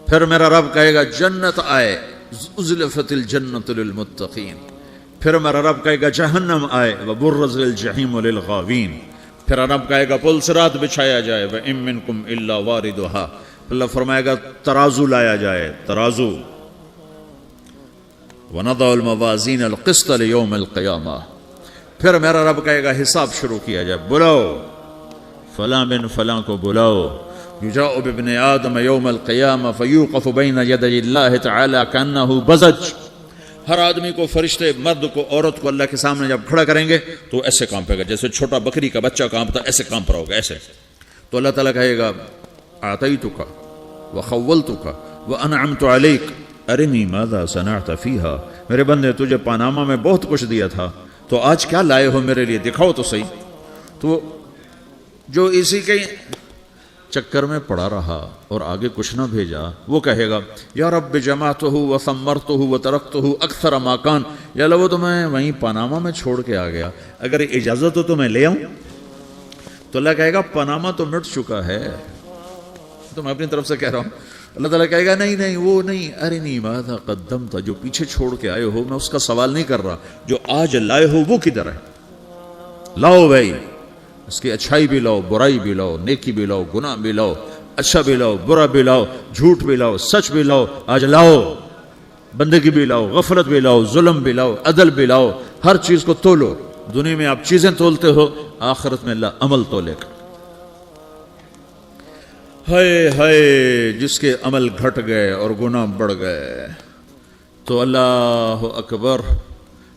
پھر میرا رب کہے گا جنت آئے، ازلفت الجنت للمتقین، پھر میرا رب کہے گا جہنم آئے، وبرز الجحیم للغاوین، پھر رب کہے گا پل صراط بچھایا جائے، وَإِن مِّنكُمْ إِلَّا وَارِدُهَا، اللہ فرمائے گا ترازو لایا جائے، ترازو، وَنَضَعُ الْمَوَازِينَ الْقِسْطَ لِيَوْمِ الْقِيَامَةِ، پھر میرا رب کہے گا حساب شروع کیا جائے، بلاؤ فلاں بن فلاں کو بلاؤ، یجاء بابن آدم یوم القیامہ فیوقف بین یدی اللہ تعالی کأنہ بزج، ہر آدمی کو، فرشتے، مرد کو، عورت کو اللہ کے سامنے جب کھڑا کریں گے تو ایسے کانپے گا جیسے چھوٹا بکری کا بچہ کانپتا، ایسے کانپ رہا ہوگا ایسے، تو اللہ تعالیٰ کہے گا اعطیتک وخولتک وانعمت علیک ارنی ماذا صنعت فیہا، میرے بندے تجھے پاناما میں بہت کچھ دیا تھا تو آج کیا لائے ہو میرے لیے، دکھاؤ تو صحیح۔ تو جو اسی کے چکر میں پڑا رہا اور آگے کچھ نہ بھیجا، وہ کہے گا یا رب جمعتہ وثمرتہ وترکتہ اکثر ما کان، یا اللہ وہ تو میں وہیں پاناما میں چھوڑ کے آ گیا، اگر اجازت ہو تو میں لے آؤں، تو اللہ کہے گا پاناما تو مٹ چکا ہے، تو میں اپنی طرف سے کہہ رہا ہوں، اللہ تعالیٰ کہے گا نہیں نہیں وہ نہیں، ارنی ماذا قدمت، جو پیچھے چھوڑ کے آئے ہو میں اس کا سوال نہیں کر رہا، جو آج لائے ہو وہ کدھر ہے، لاؤ بھائی، اس کی اچھائی بھی لاؤ، برائی بھی لاؤ، نیکی بھی لاؤ، گناہ بھی لاؤ، اچھا بھی لاؤ، برا بھی لاؤ، جھوٹ بھی لاؤ، سچ بھی لاؤ، آج لاؤ، بندگی بھی لاؤ، غفلت بھی لاؤ، ظلم بھی لاؤ، عدل بھی لاؤ، ہر چیز کو تولو۔ دنیا میں آپ چیزیں تولتے ہو، آخرت میں اللہ عمل تولے گا۔ ہائے ہائے، جس کے عمل گھٹ گئے اور گناہ بڑھ گئے تو اللہ اکبر،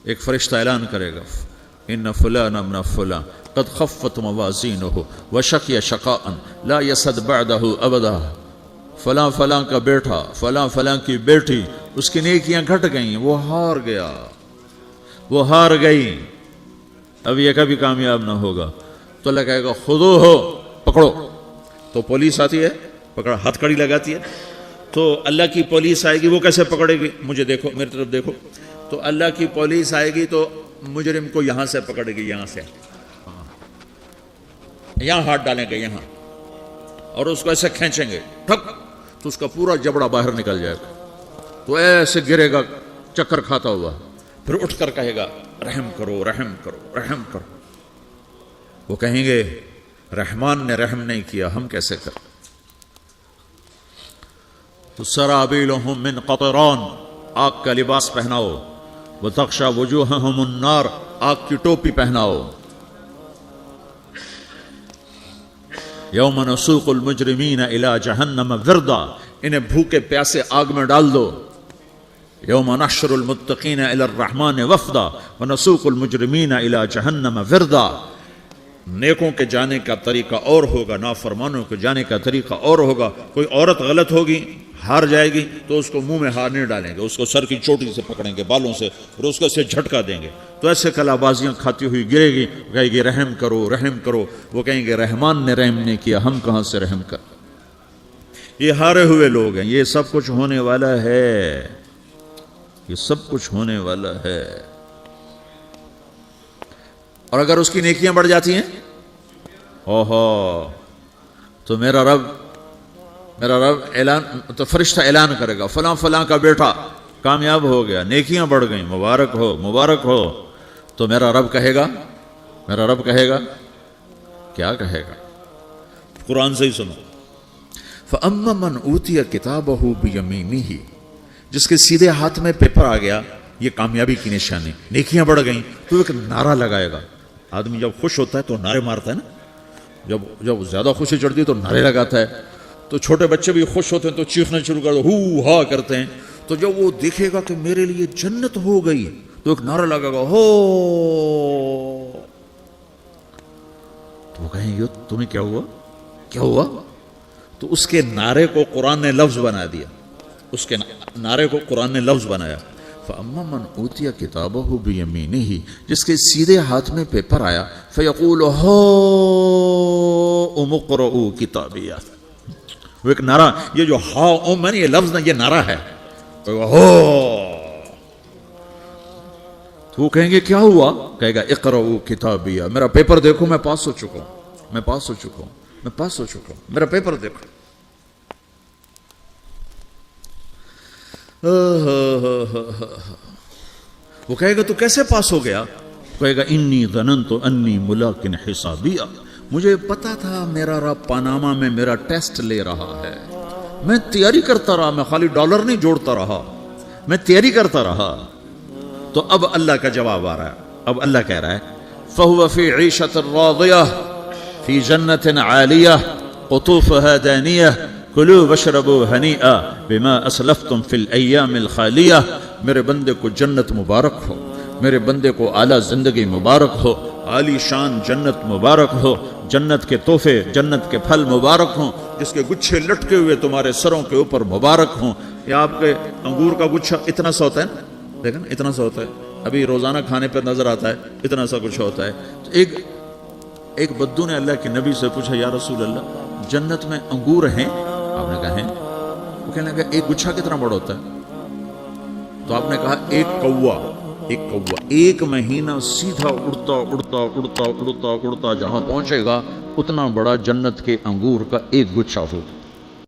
ایک فرشتہ اعلان کرے گا، ان فلان ابن فلان قد خفت موازینہ وشقی شقاء لا یسد بعدہ ابدا، فلاں فلاں کا بیٹا، فلاں فلاں کی بیٹی، اس کی نیکیاں گھٹ گئیں، وہ ہار گیا، وہ ہار گئی، اب یہ کبھی کامیاب نہ ہوگا۔ تو اللہ کہے گا خودو ہو، پکڑو۔ تو پولیس آتی ہے، پکڑا، ہتھ کڑی لگاتی ہے، تو اللہ کی پولیس آئے گی، وہ کیسے پکڑے گی؟ مجھے دیکھو، میری طرف دیکھو، تو اللہ کی پولیس آئے گی تو مجرم کو یہاں سے پکڑے گی، یہاں سے، یہاں ہاتھ ڈالیں گے، یہاں، اور اس کو ایسے کھینچیں گے، ٹھک، تو اس کا پورا جبڑا باہر نکل جائے گا، تو ایسے گرے گا چکر کھاتا ہوا، پھر اٹھ کر کہے گا رحم کرو، رحم کرو، رحم کرو۔ وہ کہیں گے رحمان نے رحم نہیں کیا، ہم کیسے کریں؟ تو سرابیلہم من قطران، آگ کا لباس پہناؤ، وتغشی وجوہہم النار، آگ کی ٹوپی پہناؤ۔ یوم نسوق المجرمین الی جہنم وردا، انہیں بھوکے پیاسے آگ میں ڈال دو۔ یوم نحشر المتقین الی الرحمن وفدا ونسوق المجرمین الی جہنم وردا۔ نیکوں کے جانے کا طریقہ اور ہوگا، نافرمانوں کے جانے کا طریقہ اور ہوگا۔ کوئی عورت غلط ہوگی، ہار جائے گی، تو اس کو منہ میں ہار نہیں ڈالیں گے، اس کو سر کی چوٹی سے پکڑیں گے، بالوں سے، اور اس کو سے جھٹکا دیں گے، تو ایسے کلا بازیاں کھاتی ہوئی گرے گی، کہے گی رحم کرو، رحم کرو۔ وہ کہیں گے رحمان نے رحم نہیں کیا، ہم کہاں سے رحم کر۔ یہ ہارے ہوئے لوگ ہیں، یہ سب کچھ ہونے والا ہے، یہ سب کچھ ہونے والا ہے۔ اور اگر اس کی نیکیاں بڑھ جاتی ہیں، اوہو، تو میرا رب اعلان، تو فرشتہ اعلان کرے گا فلاں فلاں کا بیٹا کامیاب ہو گیا، نیکیاں بڑھ گئیں، مبارک ہو، مبارک ہو۔ تو میرا رب کہے گا کیا کہے گا؟ قرآن سے ہی سنو، فَأَمَّا مَنْ أُوتِيَ كِتَابَهُ بِيَمِينِهِ، جس کے سیدھے ہاتھ میں پیپر آ گیا، یہ کامیابی کی نشانی، نیکیاں بڑھ گئیں، تو ایک نعرہ لگائے گا۔ آدمی جب خوش ہوتا ہے تو نعرے مارتا ہے نا، جب زیادہ خوشی چڑھتی ہے تو نعرے لگاتا ہے۔ تو چھوٹے بچے بھی خوش ہوتے ہیں تو چیخنا شروع کر دو، ہو ہا کرتے ہیں۔ تو جب وہ دیکھے گا کہ میرے لیے جنت ہو گئی، تو ایک نعرہ لگے گا، ہو، تو وہ کہیں گے تمہیں کیا ہوا، کیا ہوا؟ تو اس کے نعرے کو قرآن نے لفظ بنا دیا، اس کے نعرے کو قرآن نے لفظ بنایا۔ فَأَمَّا مَنْ أُوتِيَ كِتَابَهُ بِيَمِينِهِ، جس کے سیدھے ہاتھ میں پیپر آیا، فَيَقُولُ هَاؤْمُ اقْرَءُوا كِتَابِيَهْ، وہ ایک نعرہ، یہ جو ہا ام ہے، یہ لفظ نہیں، یہ نعرہ ہے، ہو، تو وہ کہیں گے کیا ہوا؟ کہے گا اقرؤوا کتابیہ، میرا پیپر دیکھو، میں پاس ہو چکا ہوں، میں پاس ہو چکا ہوں، میں پاس ہو چکا ہوں، میرا پیپر دیکھو۔ وہ کہے گا تو کیسے پاس ہو گیا؟ کہے گا انی ظننت انی ملاق حسابیہ، مجھے پتا تھا میرا رب پاناما میں میرا ٹیسٹ لے رہا ہے، میں تیاری کرتا رہا، میں خالی ڈالر نہیں جوڑتا رہا، میں تیاری کرتا رہا۔ تو اب اللہ کا جواب آ رہا ہے، اب اللہ کہہ رہا ہے فَهُوَ فِي عِيشَةٍ رَاضِيَةٍ فِي جَنَّةٍ عَالِيَةٍ قُطُوفُهَا دَانِيَةٍ کلوا واشربوا ہنیئا بما اسلفتم فی الایام الخالیہ۔ میرے بندے کو جنت مبارک ہو، میرے بندے کو اعلیٰ زندگی مبارک ہو، عالی شان جنت مبارک ہو، جنت کے تحفے، جنت کے پھل مبارک ہوں، جس کے گچھے لٹکے ہوئے تمہارے سروں کے اوپر مبارک ہوں۔ یہ آپ کے انگور کا گچھا اتنا سا ہوتا ہے نا، دیکھیں نا اتنا سا ہوتا ہے، ابھی روزانہ کھانے پر نظر آتا ہے، اتنا سا گچھا ہوتا ہے۔ تو ایک بدو نے اللہ کے نبی سے پوچھا یا رسول اللہ جنت میں انگور ہیں؟ آپ نے کہا ہیں۔ وہ کہنے لگا ایک گچھا کتنا بڑا ہوتا ہے؟ تو آپ نے کہا ایک کوا ایک مہینہ سیدھا اڑتا اڑتا اڑتا اڑتا اڑتا جہاں پہنچے گا اتنا بڑا جنت کے انگور کا ایک گچھا ہوگا۔